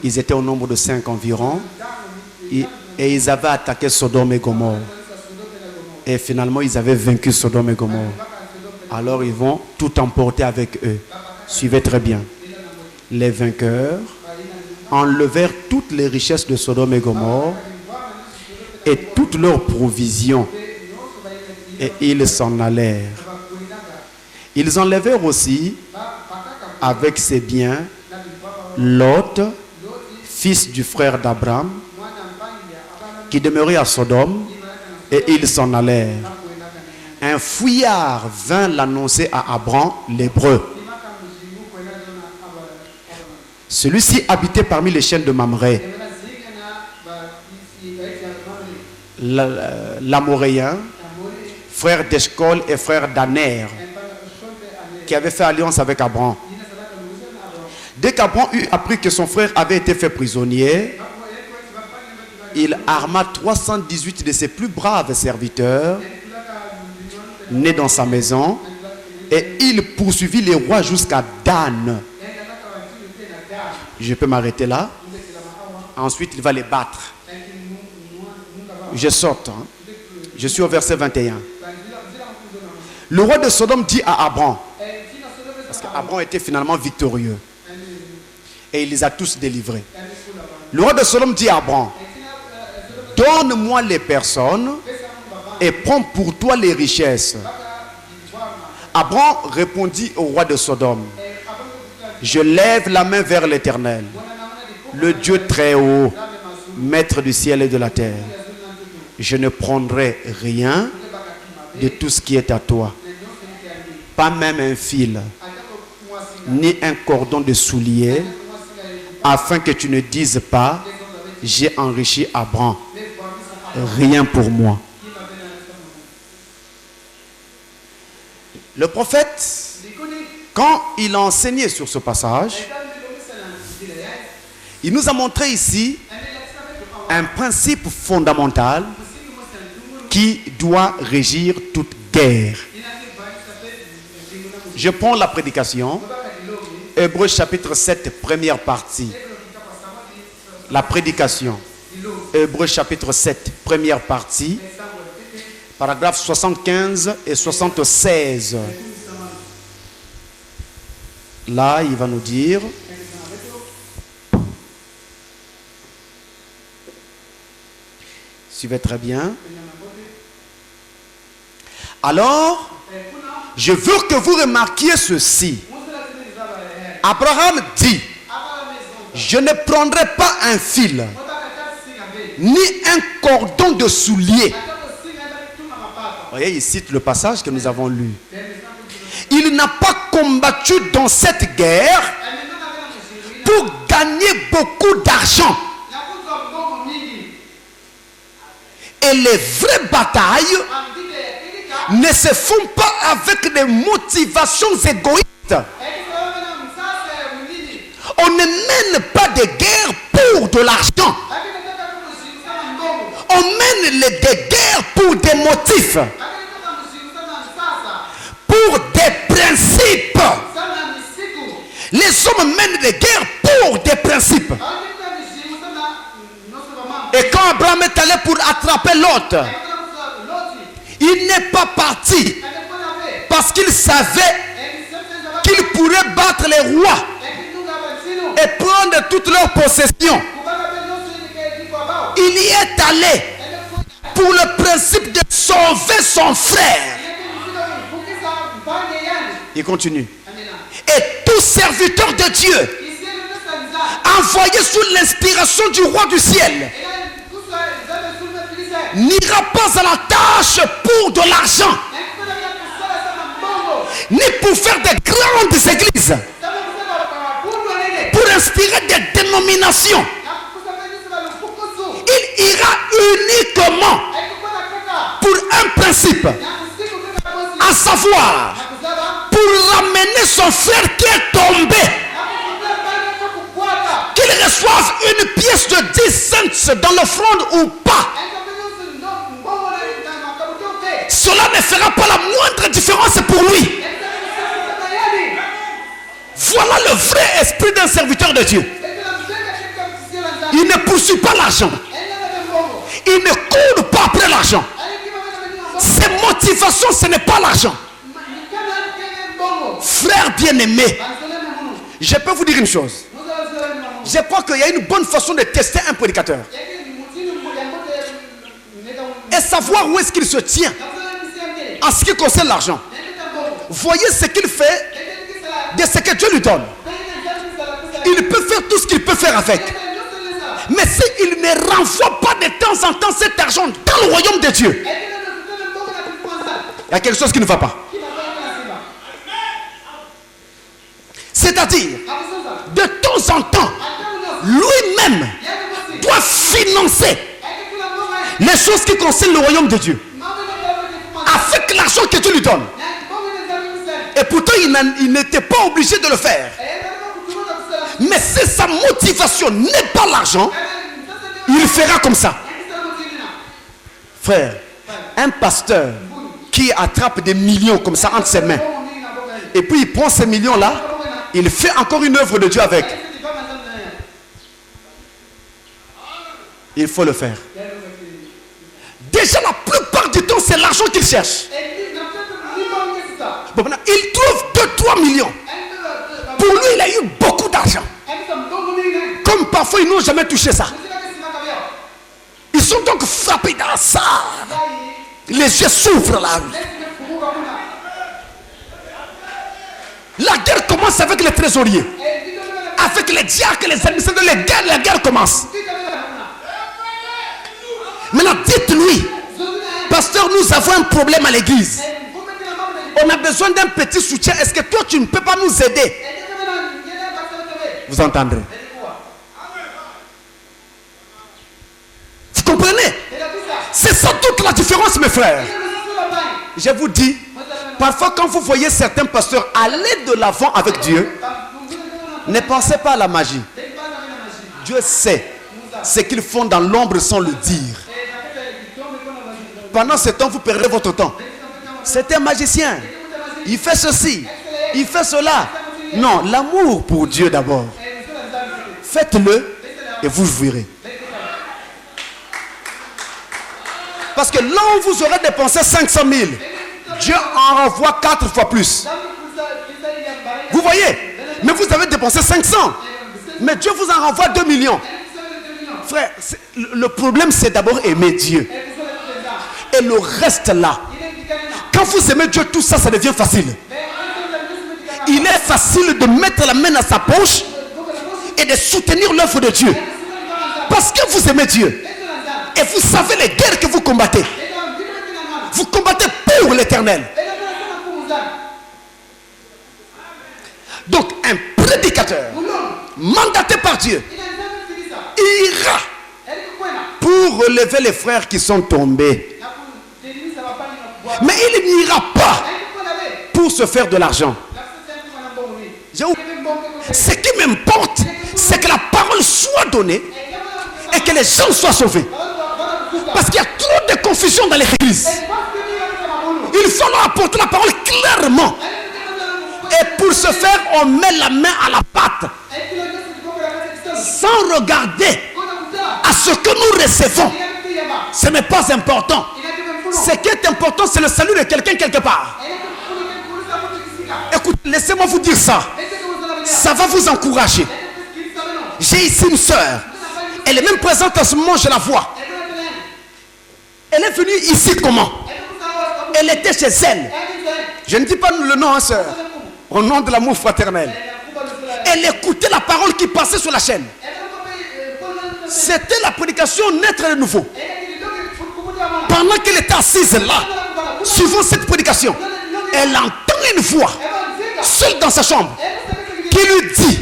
Ils étaient au nombre de 5 environ. Et ils avaient attaqué Sodome et Gomorrhe. Et finalement, ils avaient vaincu Sodome et Gomorrhe. Alors, ils vont tout emporter avec eux. Suivez très bien. Les vainqueurs enlevèrent toutes les richesses de Sodome et Gomorrhe et toutes leurs provisions. Et ils s'en allèrent. Ils enlevèrent aussi avec ses biens Lot, fils du frère d'Abraham, qui demeurait à Sodome, et ils s'en allèrent. Un fouillard vint l'annoncer à Abram, l'hébreu. Celui-ci habitait parmi les chaînes de Mamré, l'Amoréen, frère d'Eshcol et frère d'Aner, qui avait fait alliance avec Abram. Dès qu'Abram eut appris que son frère avait été fait prisonnier, il arma 318 de ses plus braves serviteurs nés dans sa maison, et il poursuivit les rois jusqu'à Dan. Je peux m'arrêter là. Ensuite, il va les battre. Je saute. Je suis au verset 21. Le roi de Sodome dit à Abram, parce qu'Abram était finalement victorieux, et il les a tous délivrés. Le roi de Sodome dit à Abram, donne-moi les personnes et prends pour toi les richesses. Abram répondit au roi de Sodome, je lève la main vers l'Éternel, le Dieu très haut, maître du ciel et de la terre. Je ne prendrai rien de tout ce qui est à toi, pas même un fil, ni un cordon de soulier, afin que tu ne dises pas, j'ai enrichi Abram. Rien pour moi. Le prophète, quand il a enseigné sur ce passage, il nous a montré ici un principe fondamental qui doit régir toute guerre. Je prends la prédication, Hébreux chapitre 7, première partie. La prédication, Hébreux chapitre 7, première partie, paragraphes 75 et 76. Là, il va nous dire, suivez très bien. Alors, je veux que vous remarquiez ceci. Abraham dit, je ne prendrai pas un fil, ni un cordon de soulier. Vous voyez, il cite le passage que nous avons lu. Il n'a pas combattu dans cette guerre pour gagner beaucoup d'argent. Et les vraies batailles ne se font pas avec des motivations égoïstes. On ne mène pas de guerre pour de l'argent. On mène des guerres pour des motifs, pour des principes. Les hommes mènent des guerres pour des principes. Et quand Abraham est allé pour attraper Lot, il n'est pas parti parce qu'il savait qu'il pourrait battre les rois et prendre toutes leurs possessions. Il y est allé pour le principe de sauver son frère. Il continue. Et tout serviteur de Dieu, envoyé sous l'inspiration du roi du ciel, n'ira pas à la tâche pour de l'argent, ni pour faire de grandes églises, pour inspirer des dénominations. Il ira uniquement pour un principe, à savoir pour ramener son frère qui est tombé, qu'il reçoive une pièce de 10 cents dans l'offrande ou pas. Cela ne fera pas la moindre différence pour lui. Voilà le vrai esprit d'un serviteur de Dieu. Il ne poursuit pas l'argent. Il ne court pas après l'argent. Ses motivations, ce n'est pas l'argent. Frère bien-aimé, je peux vous dire une chose. Je crois qu'il y a une bonne façon de tester un prédicateur et savoir où est-ce qu'il se tient en ce qui concerne l'argent. Voyez ce qu'il fait de ce que Dieu lui donne. Il peut faire tout ce qu'il peut faire avec. Mais s'il ne renvoie pas de temps en temps cet argent dans le royaume de Dieu, il y a quelque chose qui ne va pas. C'est-à-dire, de temps en temps, lui-même doit financer les choses qui concernent le royaume de Dieu avec l'argent que Dieu lui donne. Et pourtant, il n'était pas obligé de le faire. Mais si sa motivation n'est pas l'argent, il fera comme ça. Frère, un pasteur qui attrape des millions comme ça entre ses mains, et puis il prend ces millions-là, il fait encore une œuvre de Dieu avec. Il faut le faire. Déjà, la plupart du temps, c'est l'argent qu'il cherche. Bon, maintenant, il trouve 2-3 millions. Pour lui, il a eu beaucoup d'argent. Comme parfois, ils n'ont jamais touché ça. Ils sont donc frappés dans ça. Les yeux s'ouvrent là. La guerre commence avec les trésoriers. Avec les diacres, les administrateurs, la guerre commence. Maintenant, dites-lui, pasteur, nous avons un problème à l'église. On a besoin d'un petit soutien. Est-ce que toi, tu ne peux pas nous aider? Vous entendrez. Vous comprenez? C'est ça toute la différence, mes frères. Je vous dis, parfois quand vous voyez certains pasteurs aller de l'avant avec Dieu, ne pensez pas à la magie. Dieu sait ce qu'ils font dans l'ombre sans le dire. Pendant ce temps, vous perdrez votre temps. C'est un magicien. Il fait ceci. Il fait cela. Non, l'amour pour Dieu d'abord. Faites-le et vous verrez. Parce que là où vous aurez dépensé 500 000, Dieu en renvoie 4 fois plus. Vous voyez? Mais vous avez dépensé 500. Mais Dieu vous en renvoie 2 millions. Frère, le problème c'est d'abord aimer Dieu. Et le reste là. Quand vous aimez Dieu, tout ça, ça devient facile. Il est facile de mettre la main dans sa poche et de soutenir l'œuvre de Dieu. Parce que vous aimez Dieu. Et vous savez les guerres que vous combattez. Vous combattez pour l'éternel. Donc un prédicateur mandaté par Dieu ira pour relever les frères qui sont tombés. Mais il n'ira pas pour se faire de l'argent. Ce qui m'importe, c'est que la parole soit donnée et que les gens soient sauvés. Parce qu'il y a trop de confusion dans les églises. Il faut leur apporter la parole clairement. Et pour ce faire, on met la main à la pâte. Sans regarder à ce que nous recevons. Ce n'est pas important. Ce qui est important, c'est le salut de quelqu'un quelque part. Écoute, laissez-moi vous dire ça. Ça va vous encourager. J'ai ici une soeur. Elle est même présente en ce moment, je la vois. Elle est venue ici comment? Elle était chez elle. Je ne dis pas le nom, hein, soeur. Au nom de l'amour fraternel. Elle écoutait la parole qui passait sur la chaîne. C'était la prédication naître de nouveau. Pendant qu'elle était assise là, suivant cette prédication, elle entend une voix, seule dans sa chambre, qui lui dit: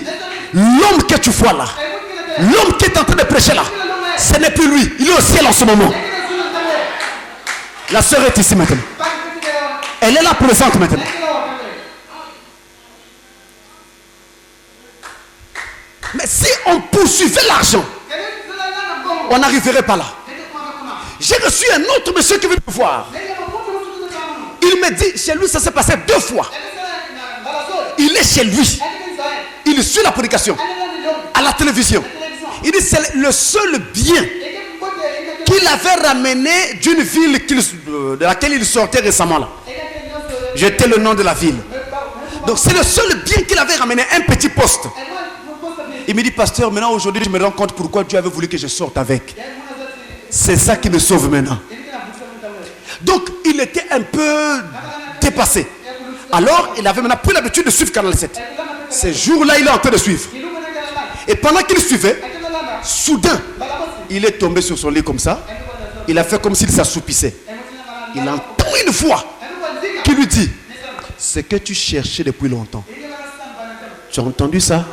l'homme que tu vois là, l'homme qui est en train de prêcher là, ce n'est plus lui, il est au ciel en ce moment. La sœur est ici maintenant. Elle est là présente maintenant. Mais si on poursuivait l'argent, on n'arriverait pas là. J'ai reçu un autre monsieur qui veut me voir. Il me dit, chez lui ça s'est passé 2 fois. Il est chez lui. Il suit la prédication à la télévision. Il dit c'est le seul bien qu'il avait ramené d'une ville de laquelle il sortait récemment là. J'étais le nom de la ville. Donc c'est le seul bien qu'il avait ramené, un petit poste. Il me dit, pasteur, maintenant aujourd'hui je me rends compte pourquoi Dieu avait voulu que je sorte avec. C'est ça qui me sauve maintenant. Donc il était un peu dépassé. Alors, il avait maintenant pris l'habitude de suivre Canal 7. Ces jours-là, il est en train de suivre. Et pendant qu'il suivait, soudain, il est tombé sur son lit comme ça. Il a fait comme s'il s'assoupissait. Il entend une voix qui lui dit: ce que tu cherchais depuis longtemps. Tu as entendu ça?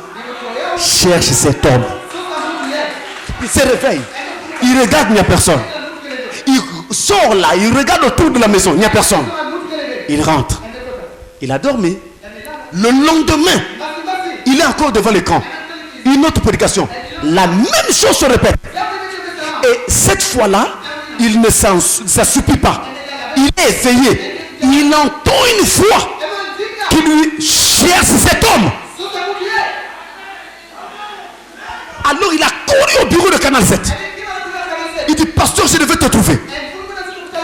Cherche cet homme. Il se réveille. Il regarde, il n'y a personne. Il sort là, il regarde autour de la maison, il n'y a personne. Il rentre. Il a dormi. Le lendemain, il est encore devant l'écran. Une autre prédication. La même chose se répète. Et cette fois-là, il ne s'assoupit pas. Il est éveillé. Il entend une voix qui lui cherche cet homme. Alors il a couru au bureau de Canal 7. Il dit: pasteur, je devais te trouver.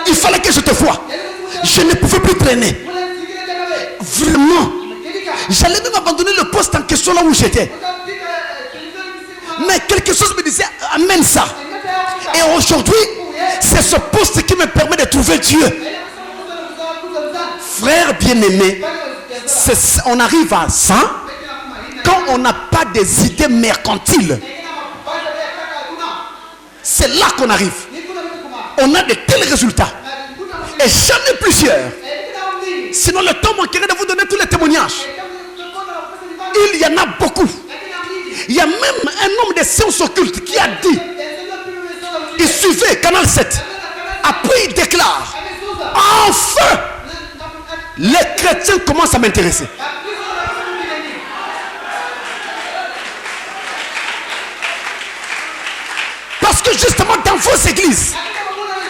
Il fallait que je te voie. Je ne pouvais plus traîner. Vraiment. J'allais même abandonner le poste en question là où j'étais. Mais quelque chose me disait: amène ça. Et aujourd'hui, c'est ce poste qui me permet de trouver Dieu. Frère bien-aimé, on arrive à ça quand on n'a pas des idées mercantiles. C'est là qu'on arrive. On a de tels résultats. Et j'en ai plusieurs. Sinon le temps manquerait de vous donner tous les témoignages. Il y en a beaucoup. Il y a même un homme des sciences occultes qui a dit, il suivait Canal 7. Après il déclare: enfin, les chrétiens commencent à m'intéresser. Parce que justement dans vos églises,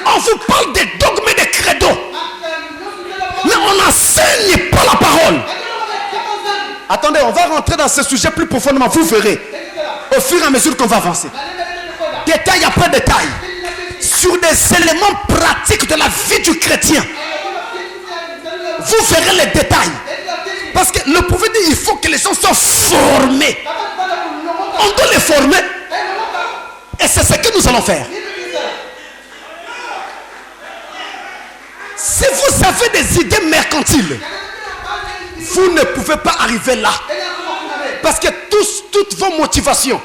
on vous parle des dogmes et des credos, mais on n'enseigne pas la parole. Attendez, on va rentrer dans ce sujet plus profondément. Vous verrez au fur et à mesure qu'on va avancer, détail après détail, sur des éléments pratiques de la vie du chrétien. Vous verrez les détails. Parce que le prophète dit: il faut que les gens soient formés. On doit les former. Et c'est ce que nous allons faire. Si vous avez des idées mercantiles, vous ne pouvez pas arriver là. Parce que toutes vos motivations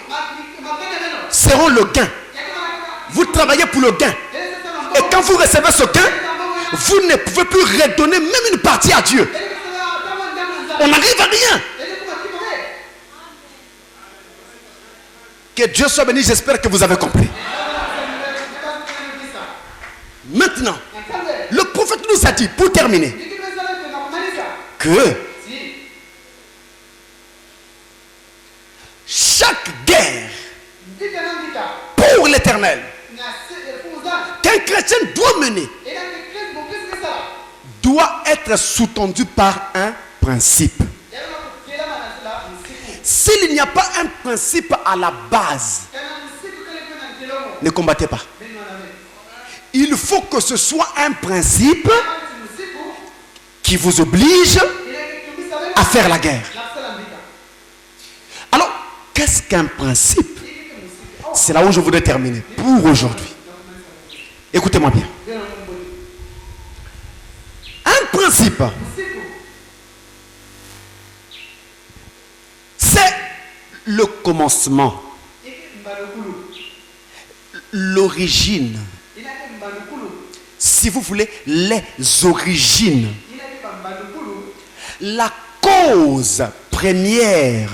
seront le gain. Vous travaillez pour le gain. Et quand vous recevez ce gain, vous ne pouvez plus redonner même une partie à Dieu. On n'arrive à rien. Que Dieu soit béni, j'espère que vous avez compris. Maintenant, le prophète nous a dit, pour terminer, que chaque guerre pour l'éternel qu'un chrétien doit mener doit être sous-tendu par un principe. S'il n'y a pas un principe à la base, ne combattez pas. Il faut que ce soit un principe qui vous oblige à faire la guerre. Alors, qu'est-ce qu'un principe? C'est là où je voudrais terminer pour aujourd'hui. Écoutez-moi bien. Un principe, c'est le commencement, l'origine, si vous voulez, les origines, la cause première.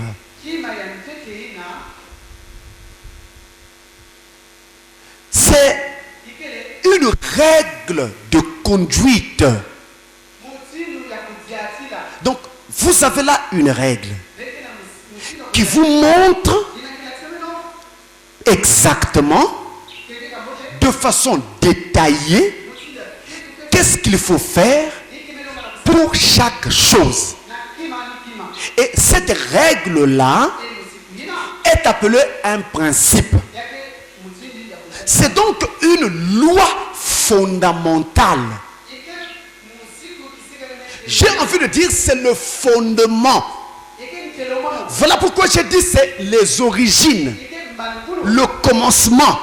C'est une règle de conduite. Donc, vous avez là une règle qui vous montre exactement, de façon détaillée, qu'est-ce qu'il faut faire pour chaque chose. Et cette règle-là est appelée un principe. C'est donc une loi fondamentale. J'ai envie de dire, c'est le fondement. Voilà pourquoi j'ai dit c'est les origines, le commencement,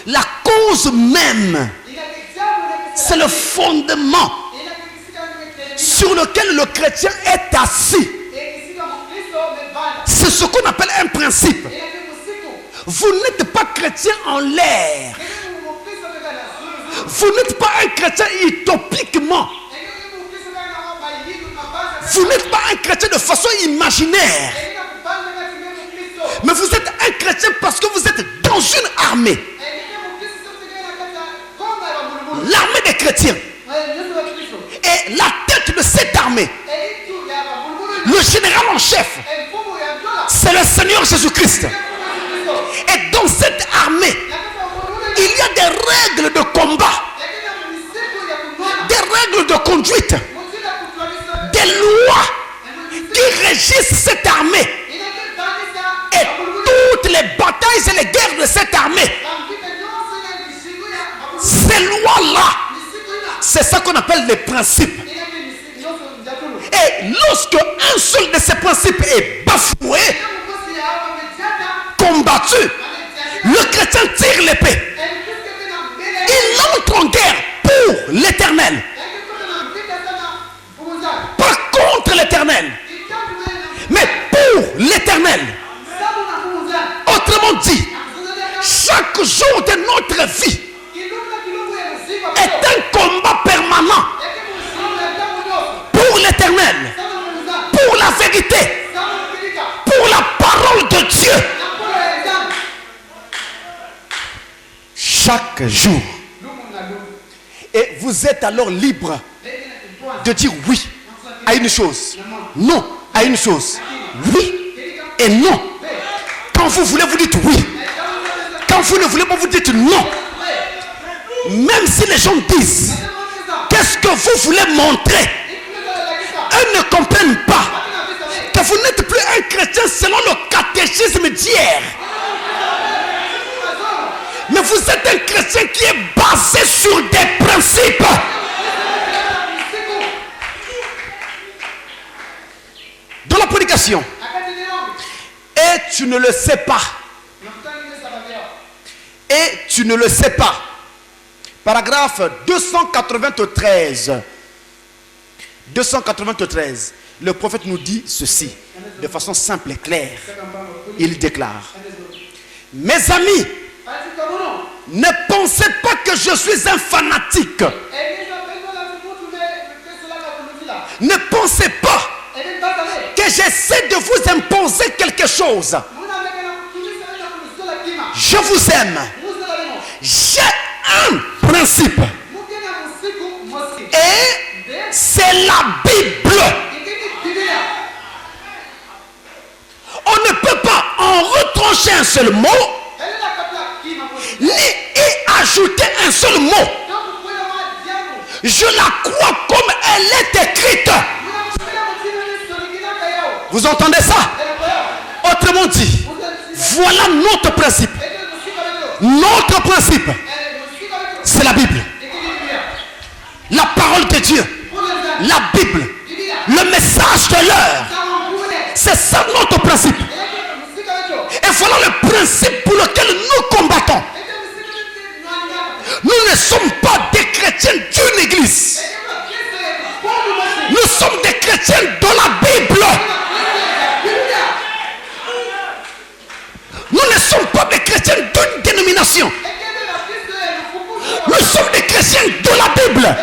la cause même. C'est le fondement. sur lequel le chrétien est assis. C'est ce qu'on appelle un principe. Vous n'êtes pas chrétien en l'air. Vous n'êtes pas un chrétien utopiquement. Vous n'êtes pas un chrétien de façon imaginaire. Mais vous êtes un chrétien parce que vous êtes dans une armée. L'armée des chrétiens. Et la tête de cette armée, le général en chef, c'est le Seigneur Jésus-Christ. Et dans cette armée, il y a des règles de combat, des règles de conduite, des lois qui régissent cette armée. Et toutes les batailles et les guerres de cette armée, ces lois-là, c'est ça qu'on appelle les principes. Et lorsque un seul de ces principes est bafoué, combattu, le chrétien tire l'épée. Il entre en guerre pour l'éternel, pas contre l'éternel, mais pour l'éternel. Autrement dit, chaque jour de notre vie est un combat permanent pour l'éternel, pour la vérité, pour la parole de Dieu. Chaque jour. Et vous êtes alors libre de dire oui à une chose, non à une chose, oui et non. Quand vous voulez, vous dites oui. Quand vous ne voulez pas, vous dites non. Même si les gens disent qu'est-ce que vous voulez montrer, eux ne comprennent pas que vous n'êtes plus un chrétien selon le catéchisme d'hier, mais vous êtes un chrétien qui est basé sur des principes. Dans la prédication, et tu ne le sais pas, et tu ne le sais pas. Paragraphe 293. 293. Le prophète nous dit ceci de façon simple et claire. Il déclare: mes amis, ne pensez pas que je suis un fanatique. Ne pensez pas que j'essaie de vous imposer quelque chose. Je vous aime. J'ai un principe. Et c'est la Bible. On ne peut pas en retrancher un seul mot et ajouter un seul mot. Je la crois comme elle est écrite. Vous entendez ça? Autrement dit, voilà notre principe. Notre principe, c'est la Bible. La parole de Dieu. La Bible. Le message de l'heure. C'est ça notre principe. Et voilà le principe pour lequel nous combattons. Nous ne sommes pas des chrétiens d'une église. Nous sommes des chrétiens de la Bible. Nous ne sommes pas des chrétiens d'une dénomination. Nous sommes des chrétiens de la Bible.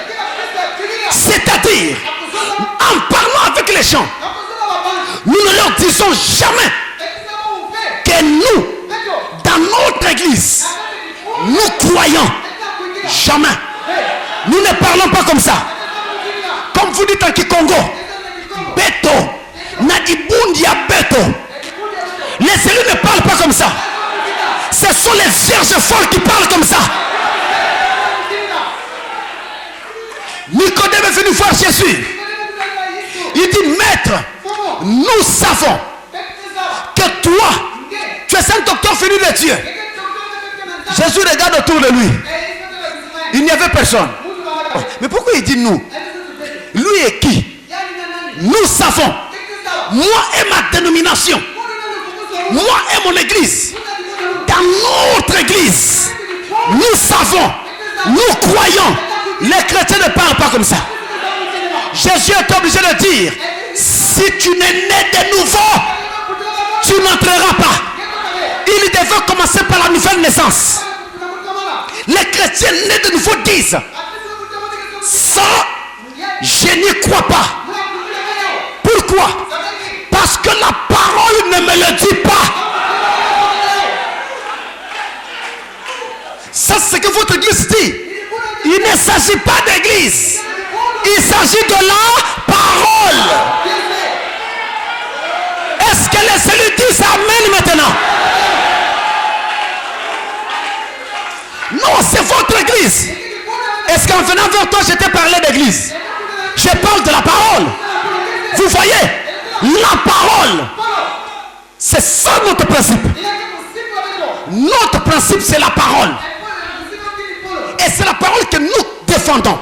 C'est-à-dire, en parlant avec les gens, nous ne leur disons jamais que nous, dans notre église, nous croyons. Jamais. Nous ne parlons pas comme ça. Comme vous dites en Kikongo, Beto, Nadibundia Beto. Les élus ne parlent pas comme ça. Ce sont les vierges folles qui parlent comme ça. Nicodème est venu voir Jésus. Il dit: maître, nous savons que toi, tu es un docteur venu de Dieu. Jésus regarde autour de lui. Il n'y avait personne. Oh, mais pourquoi il dit nous? Lui et qui? Nous savons. Moi et ma dénomination. Moi et mon église. Dans notre église, nous savons. Nous croyons. Les chrétiens ne parlent pas comme ça. Jésus est obligé de dire, si tu n'es né de nouveau, tu n'entreras pas. Il devait commencer par la nouvelle naissance. Les chrétiens nés de nouveau disent, ça, je n'y crois pas. Pourquoi? Parce que la parole ne me le dit pas. Ça, c'est ce que votre église dit. Il ne s'agit pas d'église. Il s'agit de la parole. Est-ce que les cellules disent amen maintenant? Non, c'est votre église. Est-ce qu'en venant vers toi, je t'ai parlé d'église? Je parle de la parole. Vous voyez, la parole, c'est ça notre principe. Notre principe, c'est la parole. Et c'est la parole que nous défendons.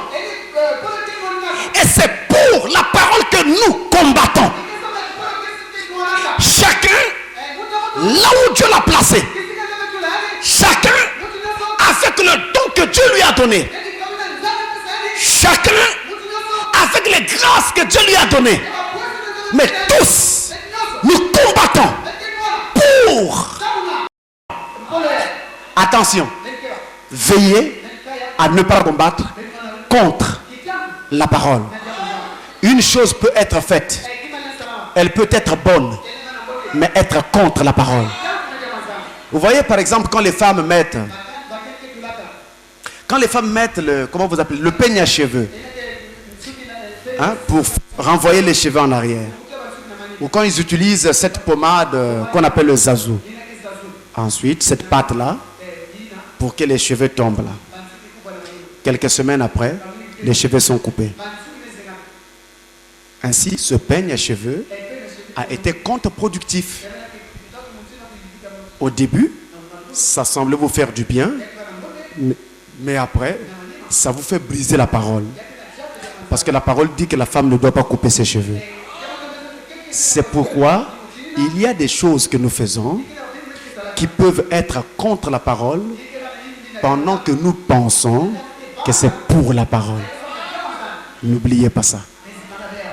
Et c'est pour la parole que nous combattons. Chacun, là où Dieu l'a placé, chacun avec le don que Dieu lui a donné, chacun avec les grâces que Dieu lui a données. Mais tous, nous combattons pour. Attention, veillez à ne pas combattre contre la parole. Une chose peut être faite, elle peut être bonne, mais être contre la parole. Vous voyez par exemple quand les femmes mettent le, comment vous appelez, le peigne à cheveux, hein, pour renvoyer les cheveux en arrière, ou quand ils utilisent cette pommade qu'on appelle le zazou, ensuite cette pâte là pour que les cheveux tombent là. Quelques semaines après, les cheveux sont coupés. Ainsi, ce peigne à cheveux a été contre-productif. Au début, ça semblait vous faire du bien, mais après, ça vous fait briser la parole. Parce que la parole dit que la femme ne doit pas couper ses cheveux. C'est pourquoi il y a des choses que nous faisons qui peuvent être contre la parole pendant que nous pensons que c'est pour la parole. N'oubliez pas ça.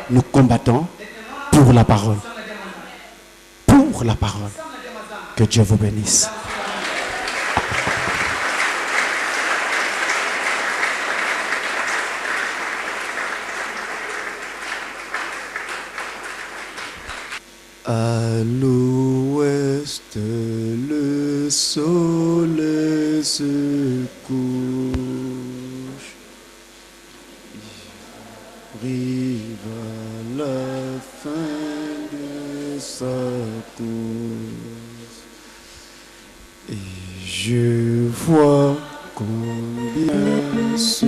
Nous combattons pour la parole. Pour la parole. Que Dieu vous bénisse. À l'ouest, le soleil se couche. Arrive à la fin de sa course. Et je vois combien ce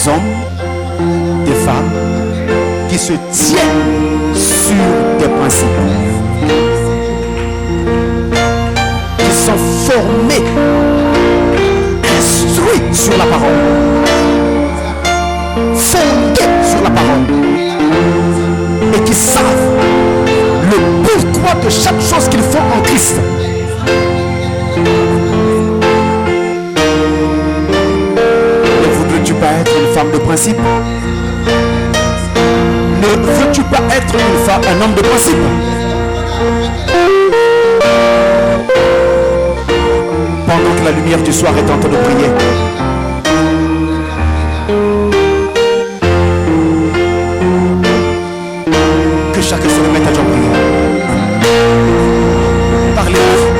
hommes, des femmes qui se tiennent sur des principes, qui sont formés, instruits sur la parole, fondés sur la parole, et qui savent le pourquoi de chaque chose qu'ils font en Christ. Ne veux-tu pas être une femme de principe? Ne veux-tu pas être un homme de principe? que la lumière du soir est en train de briller. Que chacun se remette à Dieu en prière. Parlez-vous.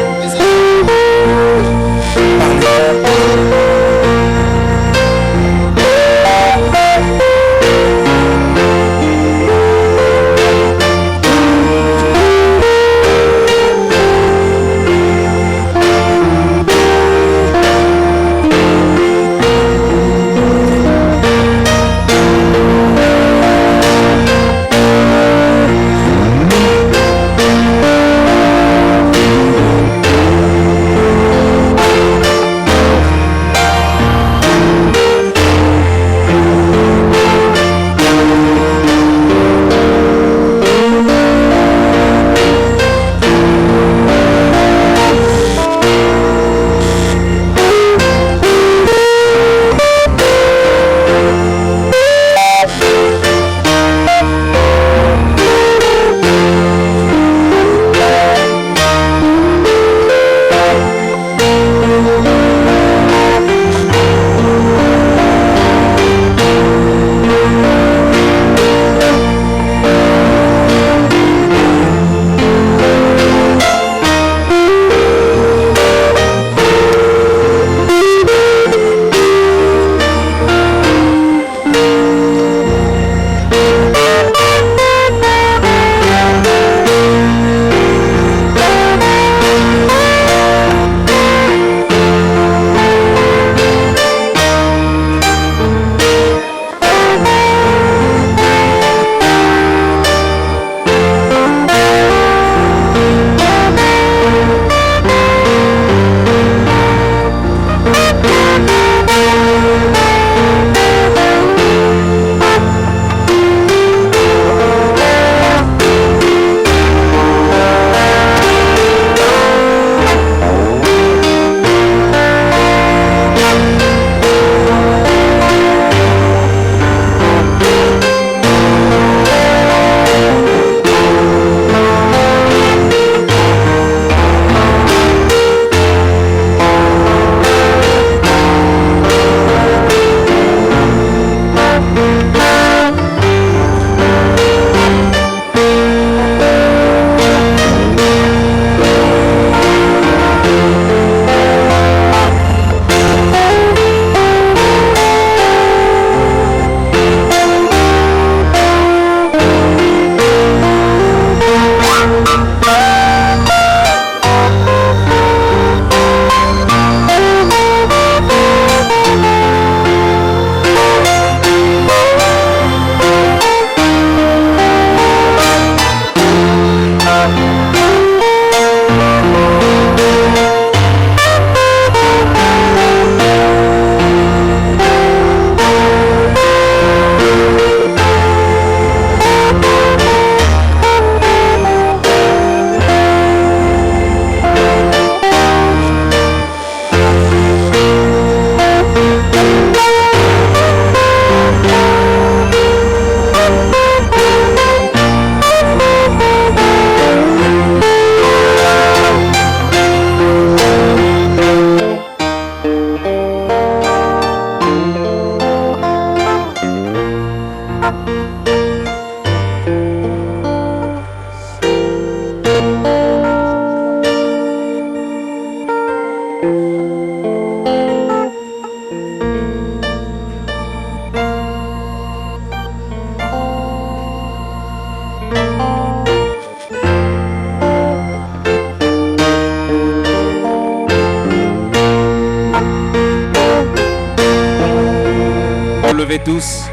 Levez tous,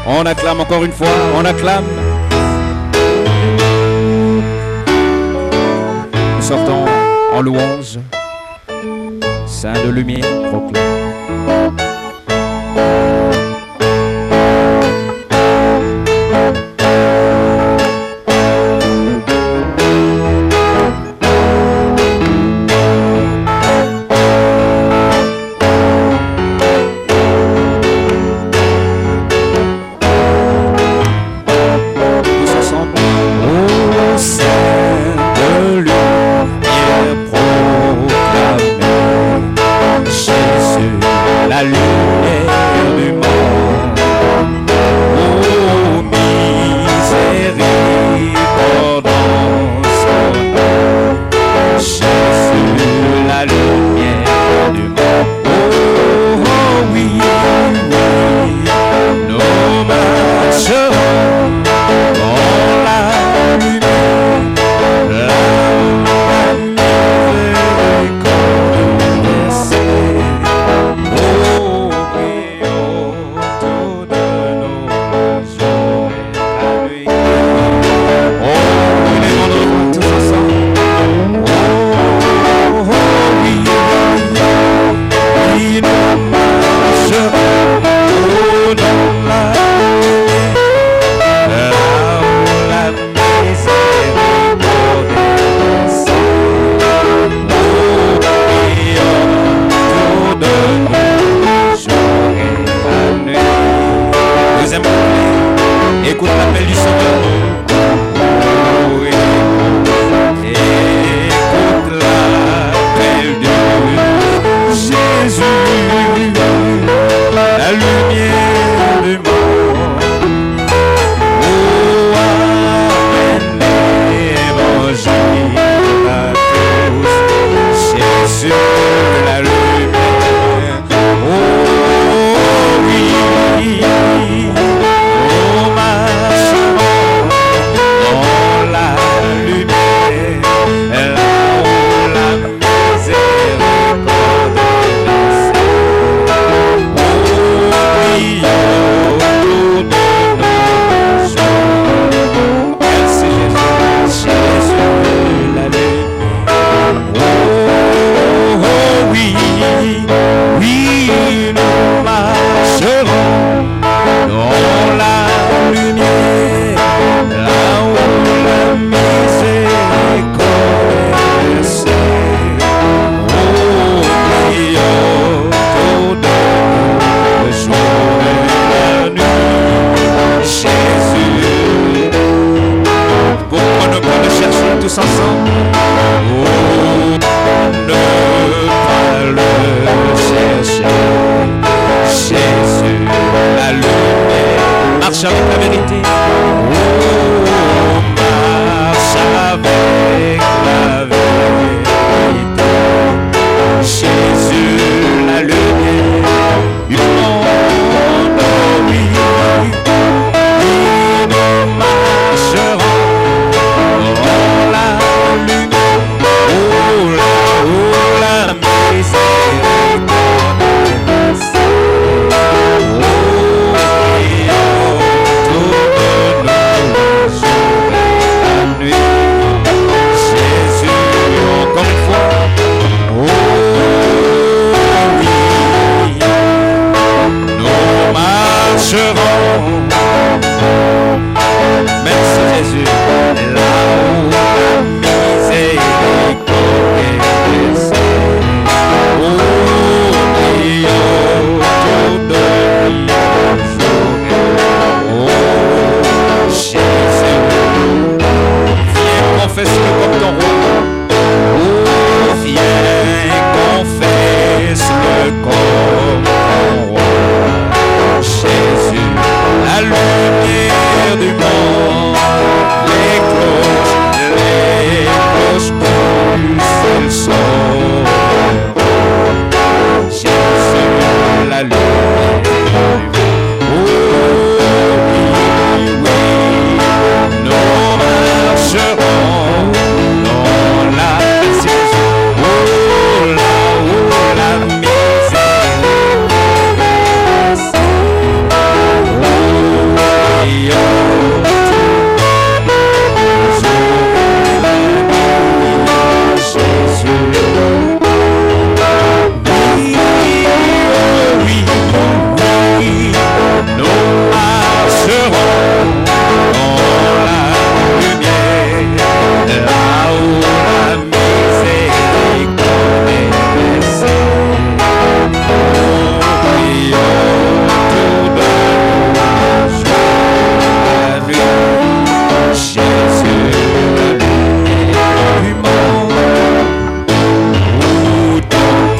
on acclame encore une fois, on acclame. Nous sortons en louange, Saint de lumière proclame.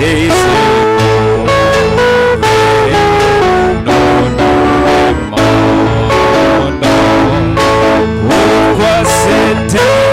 tes